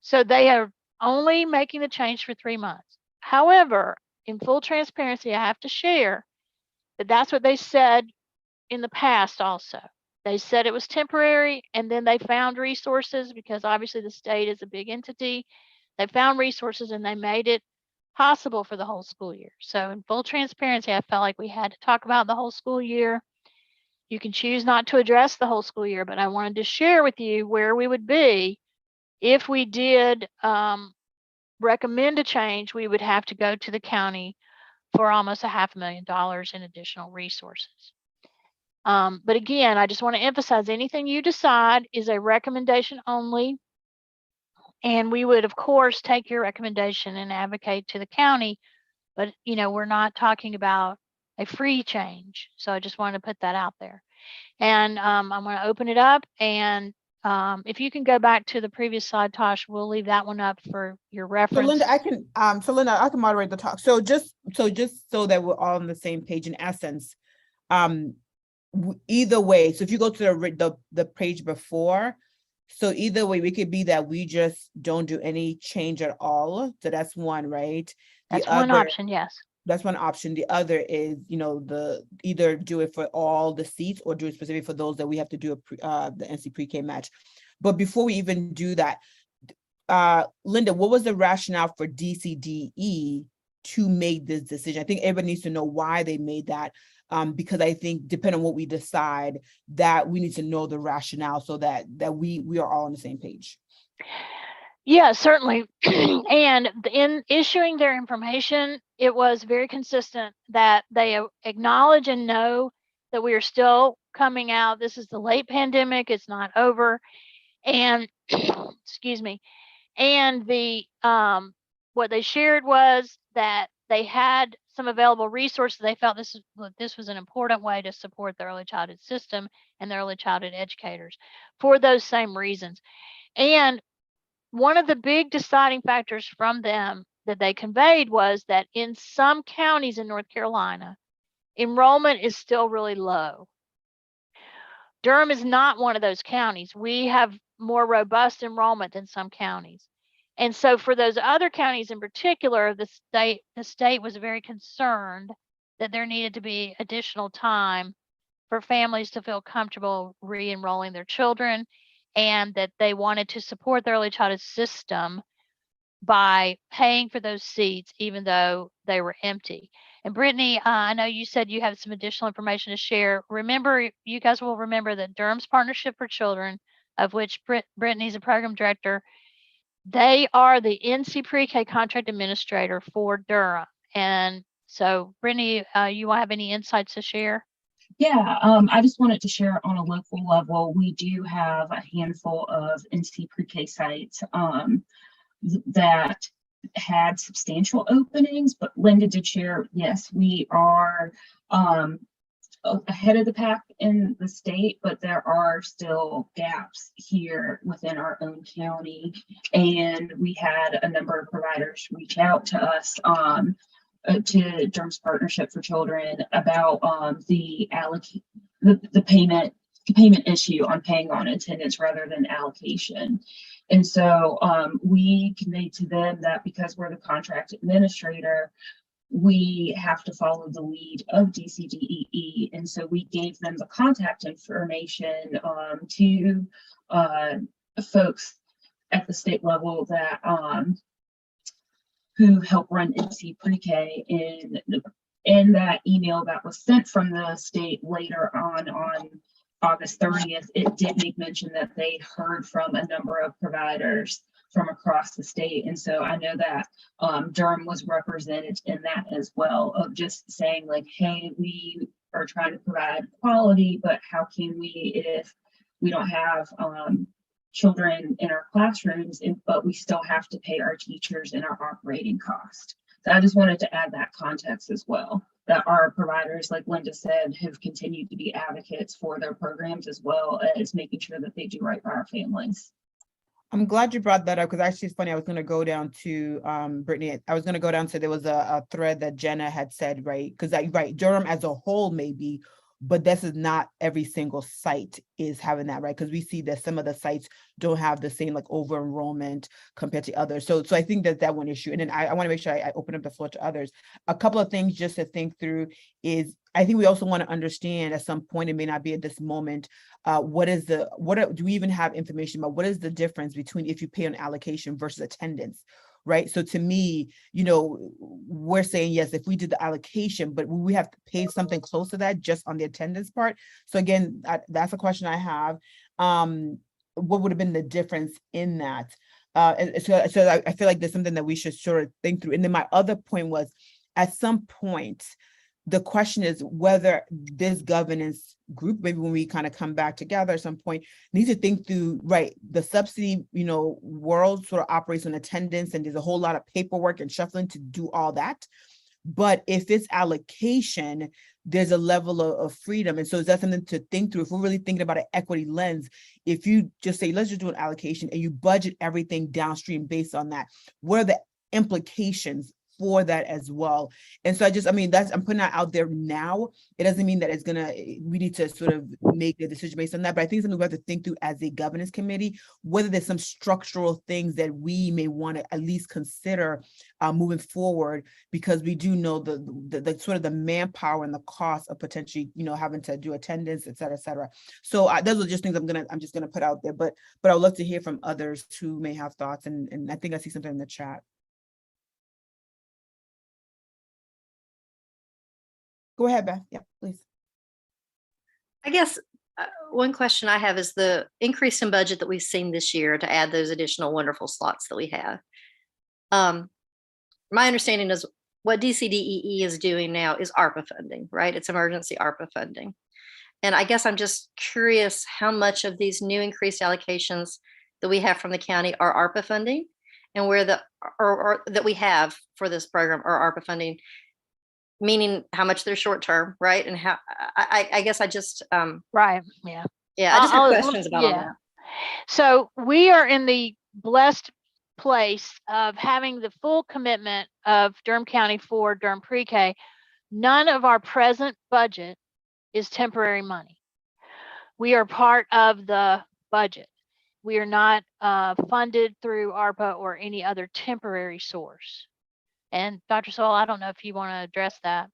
So they are only making the change for 3 months. However, in full transparency, I have to share that that's what they said in the past also. They said it was temporary, and then they found resources, because obviously the state is a big entity. They found resources and they made it possible for the whole school year. So in full transparency, I felt like we had to talk about the whole school year. You can choose not to address the whole school year, but I wanted to share with you where we would be if we did recommend a change. We would have to go to the county for almost $500,000 in additional resources. But again, I just want to emphasize, anything you decide is a recommendation only. And we would, of course, take your recommendation and advocate to the county. But, we're not talking about a free change. So I just wanted to put that out there. And I'm going to open it up. And if you can go back to the previous slide, Tosh, we'll leave that one up for your reference. So Linda, I can moderate the talk. So just so that we're all on the same page, in essence, either way. So if you go to the page before, So either way, we could be that we just don't do any change at all. So that's one, right? That's one option, yes. That's one option. The other is, either do it for all the seats or do it specifically for those that we have to do the NC pre-K match. But before we even do that, Linda, what was the rationale for DCDE to make this decision? I think everybody needs to know why they made that, because I think depending on what we decide, that we need to know the rationale so that we are all on the same page. Yeah, certainly. And in issuing their information, it was very consistent that they acknowledge and know that we are still coming out. This is the late pandemic. It's not over. And excuse me. And what they shared was that they had some available resources. They felt this was an important way to support the early childhood system and the early childhood educators for those same reasons. And one of the big deciding factors from them that they conveyed was that in some counties in North Carolina, enrollment is still really low. Durham is not one of those counties. We have more robust enrollment than some counties. And so for those other counties in particular, the state was very concerned that there needed to be additional time for families to feel comfortable re-enrolling their children, and that they wanted to support the early childhood system by paying for those seats, even though they were empty. And Brittany, I know you said you have some additional information to share. Remember, you guys will remember that Durham's Partnership for Children, of which Brittany's a program director, they are the NC Pre-K contract administrator for Durham. And so, Brittany, you will have any insights to share? Yeah, I just wanted to share on a local level, we do have a handful of NC Pre-K sites that had substantial openings, but Linda did share, yes, we are ahead of the pack in the state, but there are still gaps here within our own county. And we had a number of providers reach out to us to Durham's Partnership for Children about the payment issue on paying on attendance rather than allocation. And so we conveyed to them that because we're the contract administrator, we have to follow the lead of DCDEE. And so we gave them the contact information to folks at the state level that who help run NC Pre-K. In that email that was sent from the state later on August 30th, it did make mention that they heard from a number of providers from across the state. And so I know that Durham was represented in that as well, of just saying like, hey, we are trying to provide quality, but how can we, if we don't have children in our classrooms, but we still have to pay our teachers and our operating cost. So I just wanted to add that context as well, that our providers, like Linda said, have continued to be advocates for their programs as well as making sure that they do right by our families. I'm glad you brought that up, because actually it's funny, I was going to go down to Brittany. I was going to go down to, there was a thread that Jenna had said, right? Because Durham as a whole maybe, but this is not every single site is having that, right? Because we see that some of the sites don't have the same like over enrollment compared to others. So I think that one issue. And then I want to make sure I open up the floor to others. A couple of things just to think through is, I think we also want to understand at some point, it may not be at this moment, do we even have information about what is the difference between if you pay on allocation versus attendance? Right. So to me, we're saying, yes, if we did the allocation, but we have to pay something close to that just on the attendance part. So again, that's a question I have. What would have been the difference in that? And so I feel like there's something that we should sort of think through. And then my other point was, at some point, the question is whether this governance group, maybe when we kind of come back together at some point, needs to think through, right, the subsidy, world sort of operates on attendance, and there's a whole lot of paperwork and shuffling to do all that. But if it's allocation, there's a level of freedom. And so is that something to think through? If we're really thinking about an equity lens, if you just say, let's just do an allocation and you budget everything downstream based on that, what are the implications for that as well. And so I mean, I'm putting that out there now. It doesn't mean that we need to sort of make a decision based on that, but I think something we have to think through as a governance committee, whether there's some structural things that we may want to at least consider moving forward, because we do know the sort of the manpower and the cost of potentially, having to do attendance, et cetera. So those are just things I'm just gonna put out there, but I would love to hear from others who may have thoughts, and I think I see something in the chat. Go ahead, Beth. Yeah, please. I guess one question I have is the increase in budget that we've seen this year to add those additional wonderful slots that we have. My understanding is what DCDEE is doing now is ARPA funding, right? It's emergency ARPA funding. And I guess I'm just curious how much of these new increased allocations that we have from the county are ARPA funding, and where or that we have for this program are ARPA funding, meaning how much they're short term, right? And how I guess I just right, yeah, I just have questions about all that. So we are in the blessed place of having the full commitment of Durham County for Durham Pre-K. None of our present budget is temporary money. We are part of the budget. We are not funded through ARPA or any other temporary source. And Dr. Sowell, I don't know if you want to address that.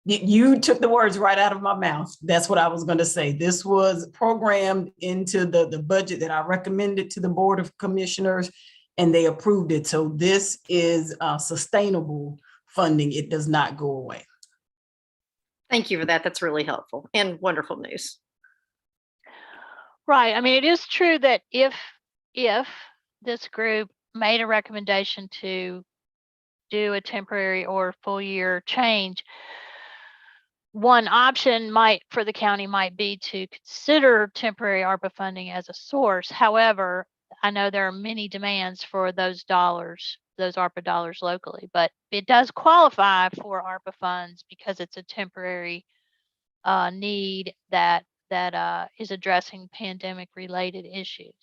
You took the words right out of my mouth. That's what I was going to say. This was programmed into the budget that I recommended to the Board of Commissioners, and they approved it. So this is sustainable funding. It does not go away. Thank you for that. That's really helpful and wonderful news. Right. I mean, it is true that if this group made a recommendation to do a temporary or full year change, one option for the county might be to consider temporary ARPA funding as a source. However, I know there are many demands for those dollars, those ARPA dollars locally, but it does qualify for ARPA funds because it's a temporary need that is addressing pandemic related issues.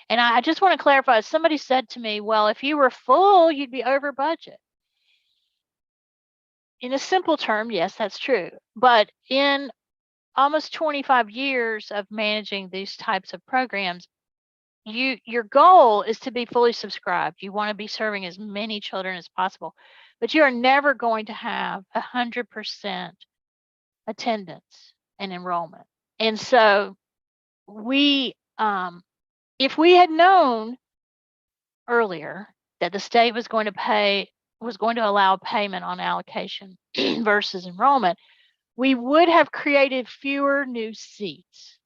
And I just want to clarify, somebody said to me, well, if you were full, you'd be over budget. In a simple term, yes, that's true. But in almost 25 years of managing these types of programs, your goal is to be fully subscribed. You want to be serving as many children as possible, but you are never going to have 100% attendance and enrollment. And so if we had known earlier that the state was going to allow payment on allocation versus enrollment, we would have created fewer new seats.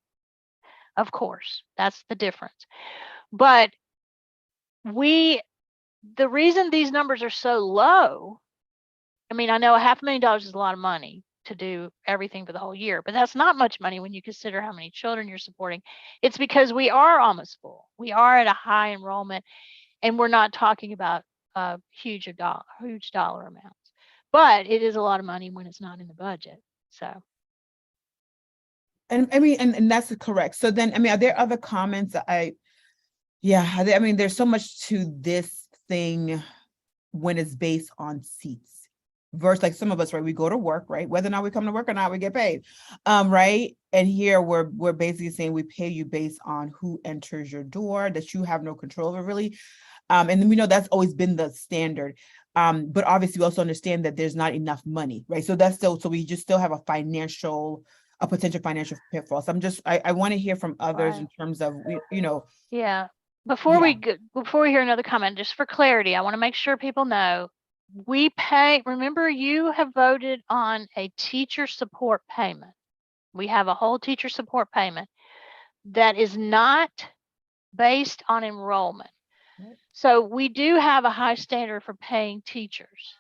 Of course, that's the difference. But the reason these numbers are so low, I mean, I know $500,000 is a lot of money to do everything for the whole year, but that's not much money when you consider how many children you're supporting. It's because we are almost full. We are at a high enrollment, and we're not talking about huge dollar amounts. But it is a lot of money when it's not in the budget. So. And I mean, and that's correct. So then, I mean, are there other comments? I mean, there's so much to this thing when it's based on seats versus like some of us, right? We go to work, right? Whether or not we come to work or not, we get paid, right? And here we're basically saying we pay you based on who enters your door, that you have no control over really. And then we know that's always been the standard. But obviously we also understand that there's not enough money, right? So so we just still have a potential financial pitfall. So I want to hear from others in terms of, Yeah. Before we hear another comment, just for clarity, I want to make sure people know we pay. Remember, you have voted on a teacher support payment. We have a whole teacher support payment that is not based on enrollment. So we do have a high standard for paying teachers.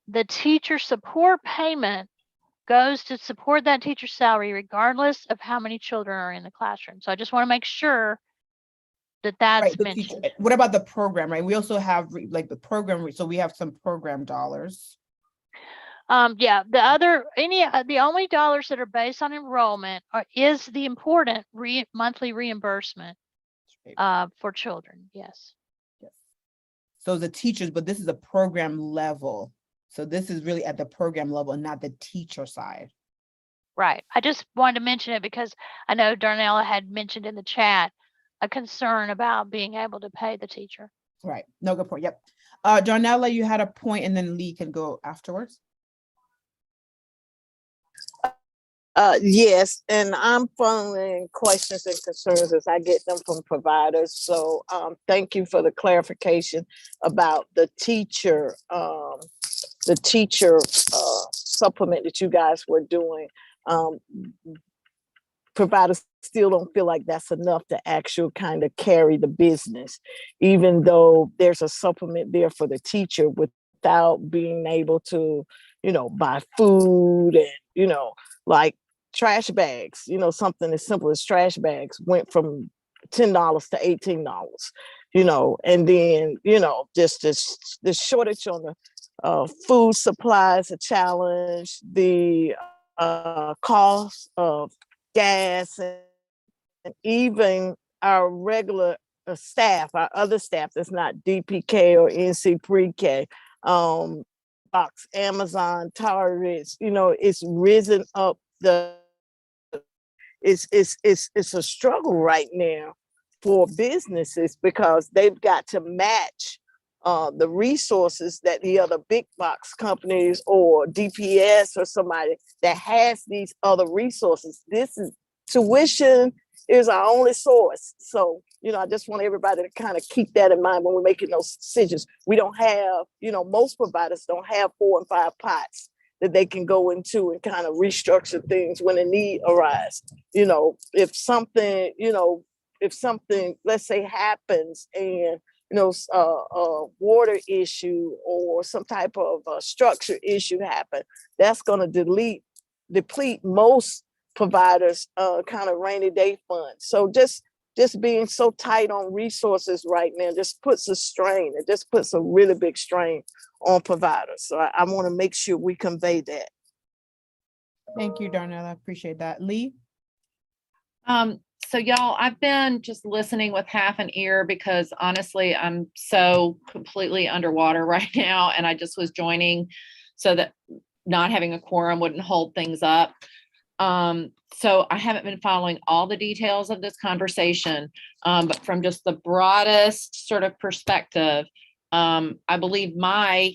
The teacher support payment goes to support that teacher's salary regardless of how many children are in the classroom. So I just want to make sure that that's mentioned. What about the program, right? We also have like the program, so we have some program dollars. Yeah, the only dollars that are based on enrollment is the important monthly reimbursement for children. Yes. So the teachers, but this is a program level. So this is really at the program level and not the teacher side. Right. I just wanted to mention it because I know Darnella had mentioned in the chat a concern about being able to pay the teacher. Right. No, good point. Yep. Darnella, you had a point, and then Lee can go afterwards. Yes, and I'm following questions and concerns as I get them from providers. So thank you for the clarification about the teacher supplement that you guys were doing. Providers still don't feel like that's enough to actually kind of carry the business, even though there's a supplement there for the teacher without being able to, buy food and, like trash bags, something as simple as trash bags went from $10 to $18, and then, just the shortage on the food supplies, a challenge, the cost of gas, and even our regular staff, our other staff that's not DPK or NC pre-K, box, Amazon, Target, it's risen up it's a struggle right now for businesses because they've got to match the resources that the other big box companies or DPS or somebody that has these other resources. Tuition is our only source. So, I just want everybody to kind of keep that in mind when we're making those decisions. We don't have, most providers don't have 4 and 5 pots that they can go into and kind of restructure things when a need arises. If something, let's say happens and, a water issue or some type of structure issue happen, that's going to deplete most providers kind of rainy day funds. So just being so tight on resources right now just puts a really big strain on providers. So I want to make sure we convey that. Thank you, Darnella. I appreciate that. Lee? So y'all, I've been just listening with half an ear because honestly, I'm so completely underwater right now. And I just was joining so that not having a quorum wouldn't hold things up. So I haven't been following all the details of this conversation, but from just the broadest sort of perspective, I believe my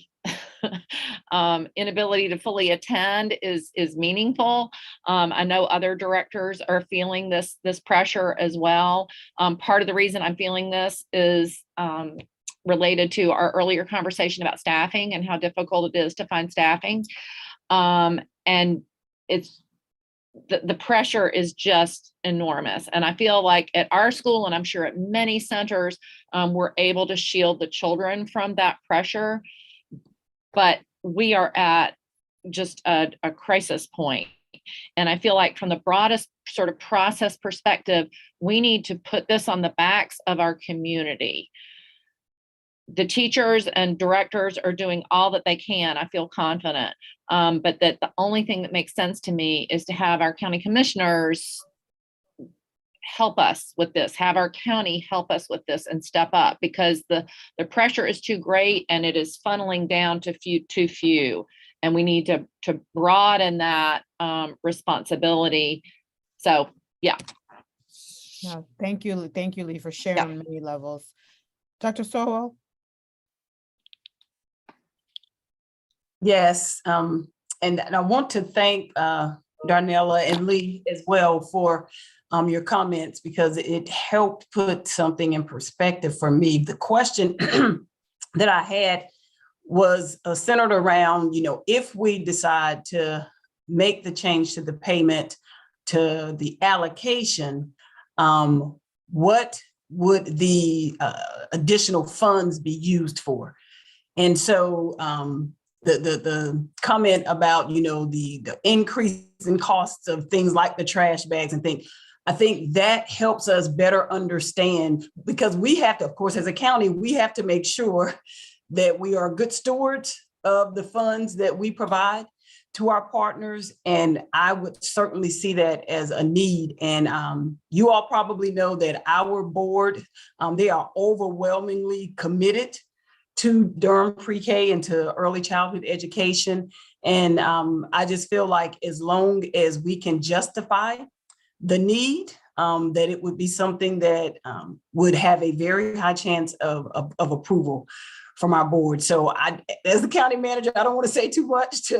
inability to fully attend is meaningful. I know other directors are feeling this pressure as well. Part of the reason I'm feeling this is related to our earlier conversation about staffing and how difficult it is to find staffing. And it's the pressure is just enormous. And I feel like at our school, and I'm sure at many centers, we're able to shield the children from that pressure. But we are at just a crisis point. And I feel like from the broadest sort of process perspective, we need to put this on the backs of our community. The teachers and directors are doing all that they can, I feel confident. But that the only thing that makes sense to me is to have our county commissioners help us with this, have our county help us with this and step up, because the pressure is too great and it is funneling down to too few. And we need to broaden that responsibility. So, yeah. No, thank you. Thank you, Lee, for sharing on many levels. Dr. Sowell? Yes, and I want to thank Darnella and Lee as well for your comments, because it helped put something in perspective for me. The question that I had was centered around, if we decide to make the change to the payment, to the allocation, what would the additional funds be used for? And so the comment about, the increase in costs of things like the trash bags and things, I think that helps us better understand, because we have to, of course, as a county, we have to make sure that we are good stewards of the funds that we provide to our partners. And I would certainly see that as a need. And you all probably know that our board, they are overwhelmingly committed to Durham pre-K and to early childhood education. And I just feel like as long as we can justify the need, that it would be something that would have a very high chance of approval from our board. So as the county manager, I don't want to say too much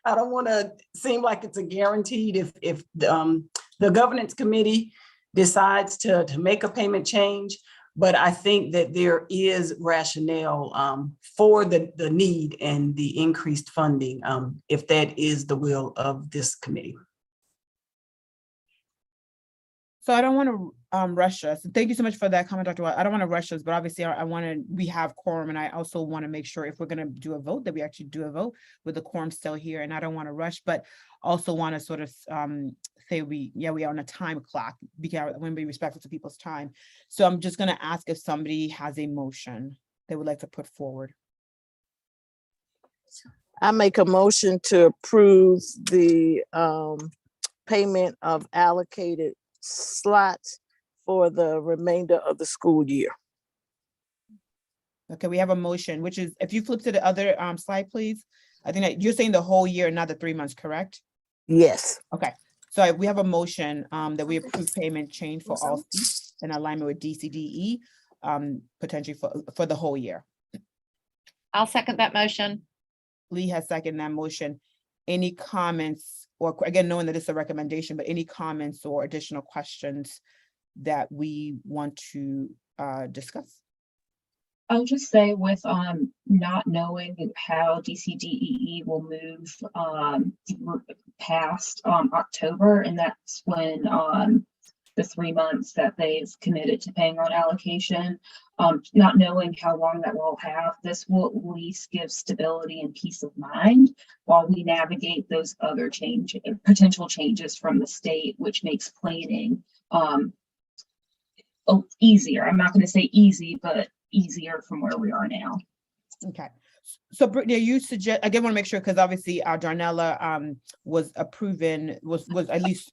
I don't want to seem like it's a guaranteed if the governance committee decides to make a payment change. But I think that there is rationale for the need and the increased funding, if that is the will of this committee. So I don't want to rush us. Thank you so much for that comment, Dr. Watt. I don't want to rush us, but obviously we have quorum, and I also want to make sure if we're going to do a vote, that we actually do a vote with the quorum still here. And I don't want to rush, but also want to sort of say we are on a time clock because I want to be respectful to people's time. So I'm just going to ask if somebody has a motion they would like to put forward. I make a motion to approve the payment of allocated slots for the remainder of the school year. Okay, we have a motion, which is, if you flip to the other slide, please. I think that you're saying the whole year, not the 3 months, correct? Yes. Okay, so we have a motion that we approve payment change for all seats in alignment with DCDE, potentially for the whole year. I'll second that motion. Lee has seconded that motion. Any comments, or again, knowing that it's a recommendation, but any comments or additional questions that we want to discuss? I'll just say with not knowing how DCDEE will move past October, and that's when the 3 months that they've committed to paying on allocation, not knowing how long that will have, this will at least give stability and peace of mind while we navigate those other potential changes from the state, which makes planning easier. I'm not going to say easy, but easier from where we are now. Okay. So Brittany, you suggest, again, want to make sure, because obviously Darnella was approving, was at least,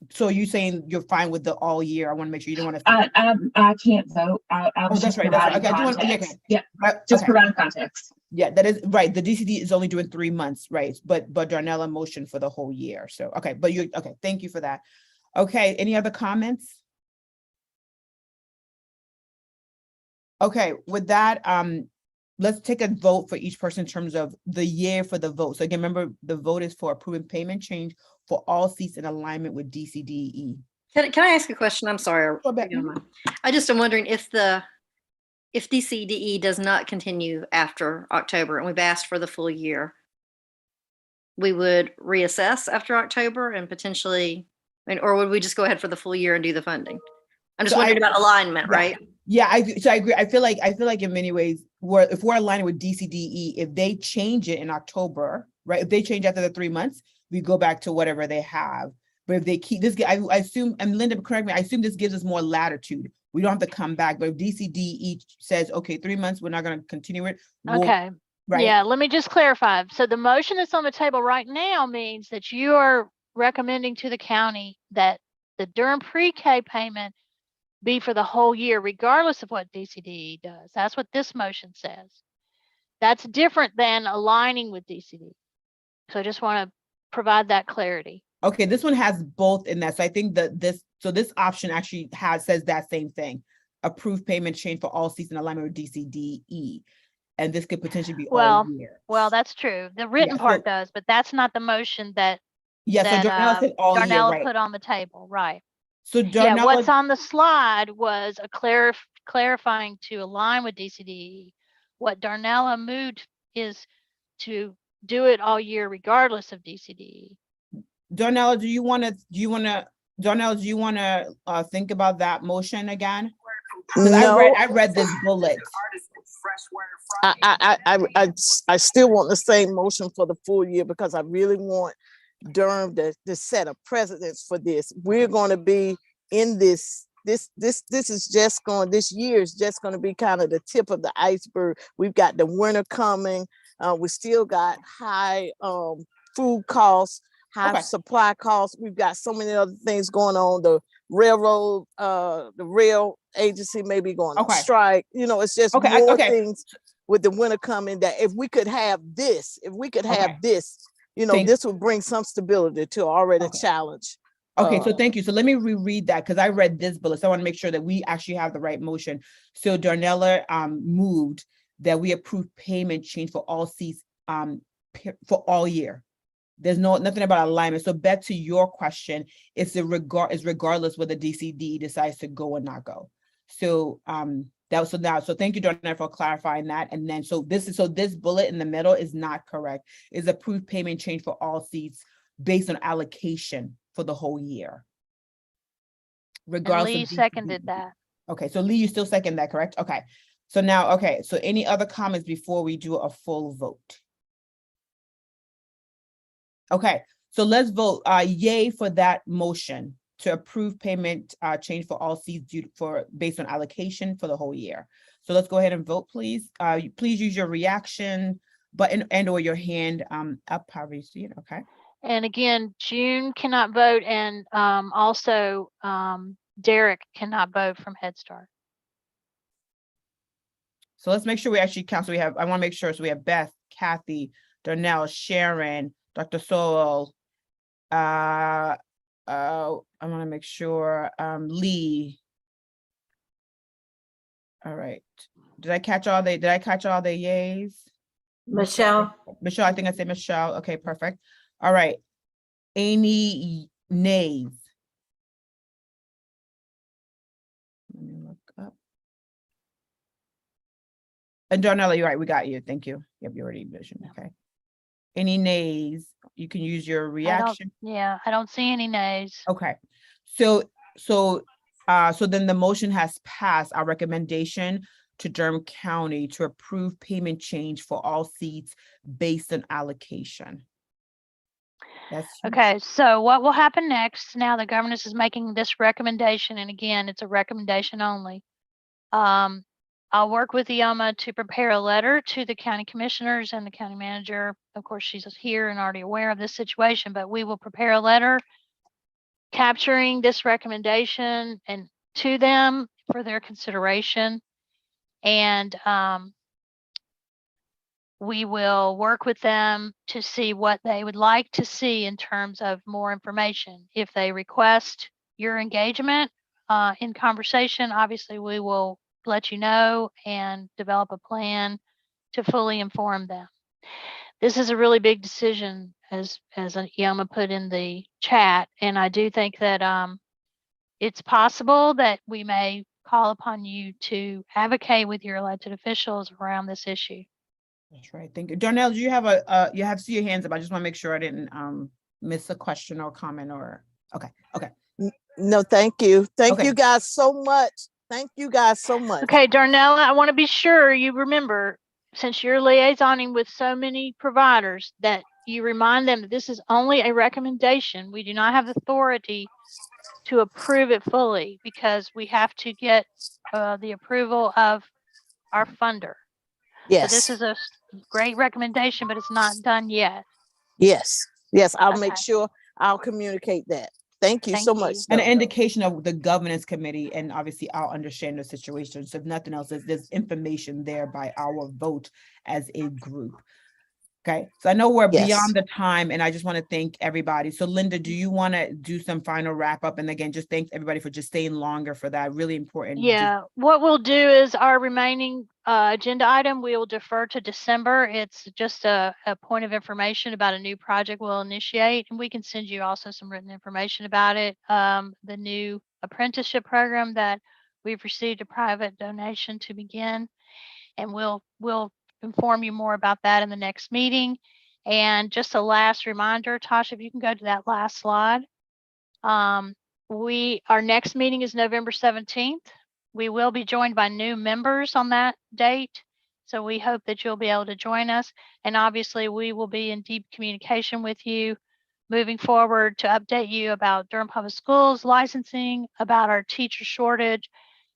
so you saying you're fine with the all year? I want to make sure you don't want to. I can't vote. I was that's just right. That's right. providing Okay, context. Yeah, just providing context. Yeah, that is right. The DCD is only doing 3 months, right? But Darnella motioned for the whole year. So okay, but you okay? Thank you for that. Okay, any other comments? Okay, with that, let's take a vote for each person in terms of the year for the vote. So again, remember, the vote is for approving payment change for all seats in alignment with DCDE. Can I ask a question? I'm sorry. I just am wondering if DCDE does not continue after October, and we've asked for the full year, we would reassess after October and potentially, or would we just go ahead for the full year and do the funding? I'm just wondering about alignment, right? Yeah, I agree. I feel like in many ways, if we're aligning with DCDE, if they change it in October, right? If they change after the 3 months, we go back to whatever they have. But if they keep this, I assume, and Linda, correct me, I assume this gives us more latitude. We don't have to come back. But if DCDE says, okay, 3 months, we're not going to continue it. Okay. Right. Yeah, let me just clarify. So the motion that's on the table right now means that you are recommending to the county that the Durham pre-K payment be for the whole year, regardless of what DCDE does. That's what this motion says. That's different than aligning with DCDE. So I just want to provide that clarity. Okay, this one has both in that. So I think that this option actually says that same thing. Approved payment change for all seats in alignment with DCDE. And this could potentially be all year. Well, that's true. The written part does, but that's not the motion that Darnella said all year, right? put on the table, right? So Darnella, what's on the slide was a clarifying to align with DCDE. What Darnella moved is to do it all year regardless of DCDE. Darnella, do you want to think about that motion again? No. I read this bullet. I still want the same motion for the full year because I really want Durham to set a precedence for this. We're going to be in this year is just going to be kind of the tip of the iceberg. We've got the winter coming. We still got high food costs, high supply costs. We've got so many other things going on. The railroad, the rail agency may be going on strike. It's just more things. with the winter coming, that if we could have this, Okay. you know, this would bring some stability to already challenge. Okay, so thank you. So let me reread that because I read this bullet. So I want to make sure that we actually have the right motion. So Darnella moved that we approve payment change for all seats for all year. There's nothing about alignment. So back to your question, it's regardless whether DCD decides to go or not go. So so thank you, Darnella, for clarifying that. And then this bullet in the middle is not correct. Is approved payment change for all seats based on allocation for the whole year. Regardless Lee of seconded that. Okay, so Lee, you still second that, correct? Okay. So now, okay, so any other comments before we do a full vote? Okay, so let's vote yay for that motion to approve payment change for all seats based on allocation for the whole year. So let's go ahead and vote, please. Please use your reaction button and or your hand up, however you see it, okay? And again, June cannot vote, and also Derek cannot vote from Head Start. So let's make sure we actually count. So I want to make sure. So we have Beth, Kathy, Darnell, Sharon, Dr. Sowell. I want to make sure Lee. All right. Did I catch all the yays? Michelle. Michelle, I think I said Michelle. Okay, perfect. All right. Any nays? Let me look up. And Darnella, you're right. We got you. Thank you. Yep, you already mentioned. Okay. Any nays? You can use your reaction. I don't see any nays. Okay. So then the motion has passed. Our recommendation to Durham County to approve payment change for all seats based on allocation. Okay, so what will happen next? Now the governance is making this recommendation, and again, it's a recommendation only. I'll work with IOMA to prepare a letter to the county commissioners and the county manager. Of course, she's here and already aware of this situation, but we will prepare a letter capturing this recommendation and to them for their consideration. And we will work with them to see what they would like to see in terms of more information. If they request your engagement in conversation, obviously we will let you know and develop a plan to fully inform them. This is a really big decision, as Yama put in the chat, and I do think that it's possible that we may call upon you to advocate with your elected officials around this issue. That's right. Thank you. Darnell, do you have you have to see your hands up? I just want to make sure I didn't miss a question or comment or okay. No, thank you. Thank you guys so much. Thank you guys so much. Okay, Darnell, I want to be sure you remember, since you're liaisoning with so many providers, that you remind them that this is only a recommendation. We do not have authority to approve it fully because we have to get the approval of our funder. Yes. So this is a great recommendation, but it's not done yet. Yes. I'll make sure I'll communicate that. Thank you so much. An indication of the governance committee, and obviously I'll understand the situation. So if nothing else, there's information there by our vote as a group. Okay, so I know we're beyond the time, and I just want to thank everybody. So Linda, do you want to do some final wrap up? And again, just thank everybody for just staying longer for that really important. Yeah, what we'll do is our remaining agenda item, we will defer to December. It's just a point of information about a new project we'll initiate, and we can send you also some written information about it. The new apprenticeship program that we've received a private donation to begin, and we'll inform you more about that in the next meeting. And just a last reminder, Tasha, if you can go to that last slide. Our next meeting is November 17th. We will be joined by new members on that date. So we hope that you'll be able to join us. And obviously we will be in deep communication with you moving forward to update you about Durham Public Schools licensing, about our teacher shortage,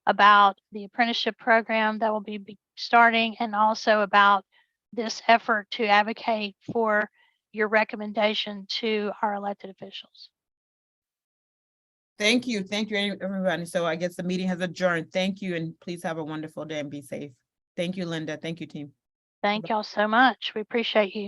about the apprenticeship program that will be starting, and also about this effort to advocate for your recommendation to our elected officials. Thank you, everybody. So I guess the meeting has adjourned. Thank you, and please have a wonderful day and be safe. Thank you, Linda. Thank you, team. Thank y'all so much. We appreciate you.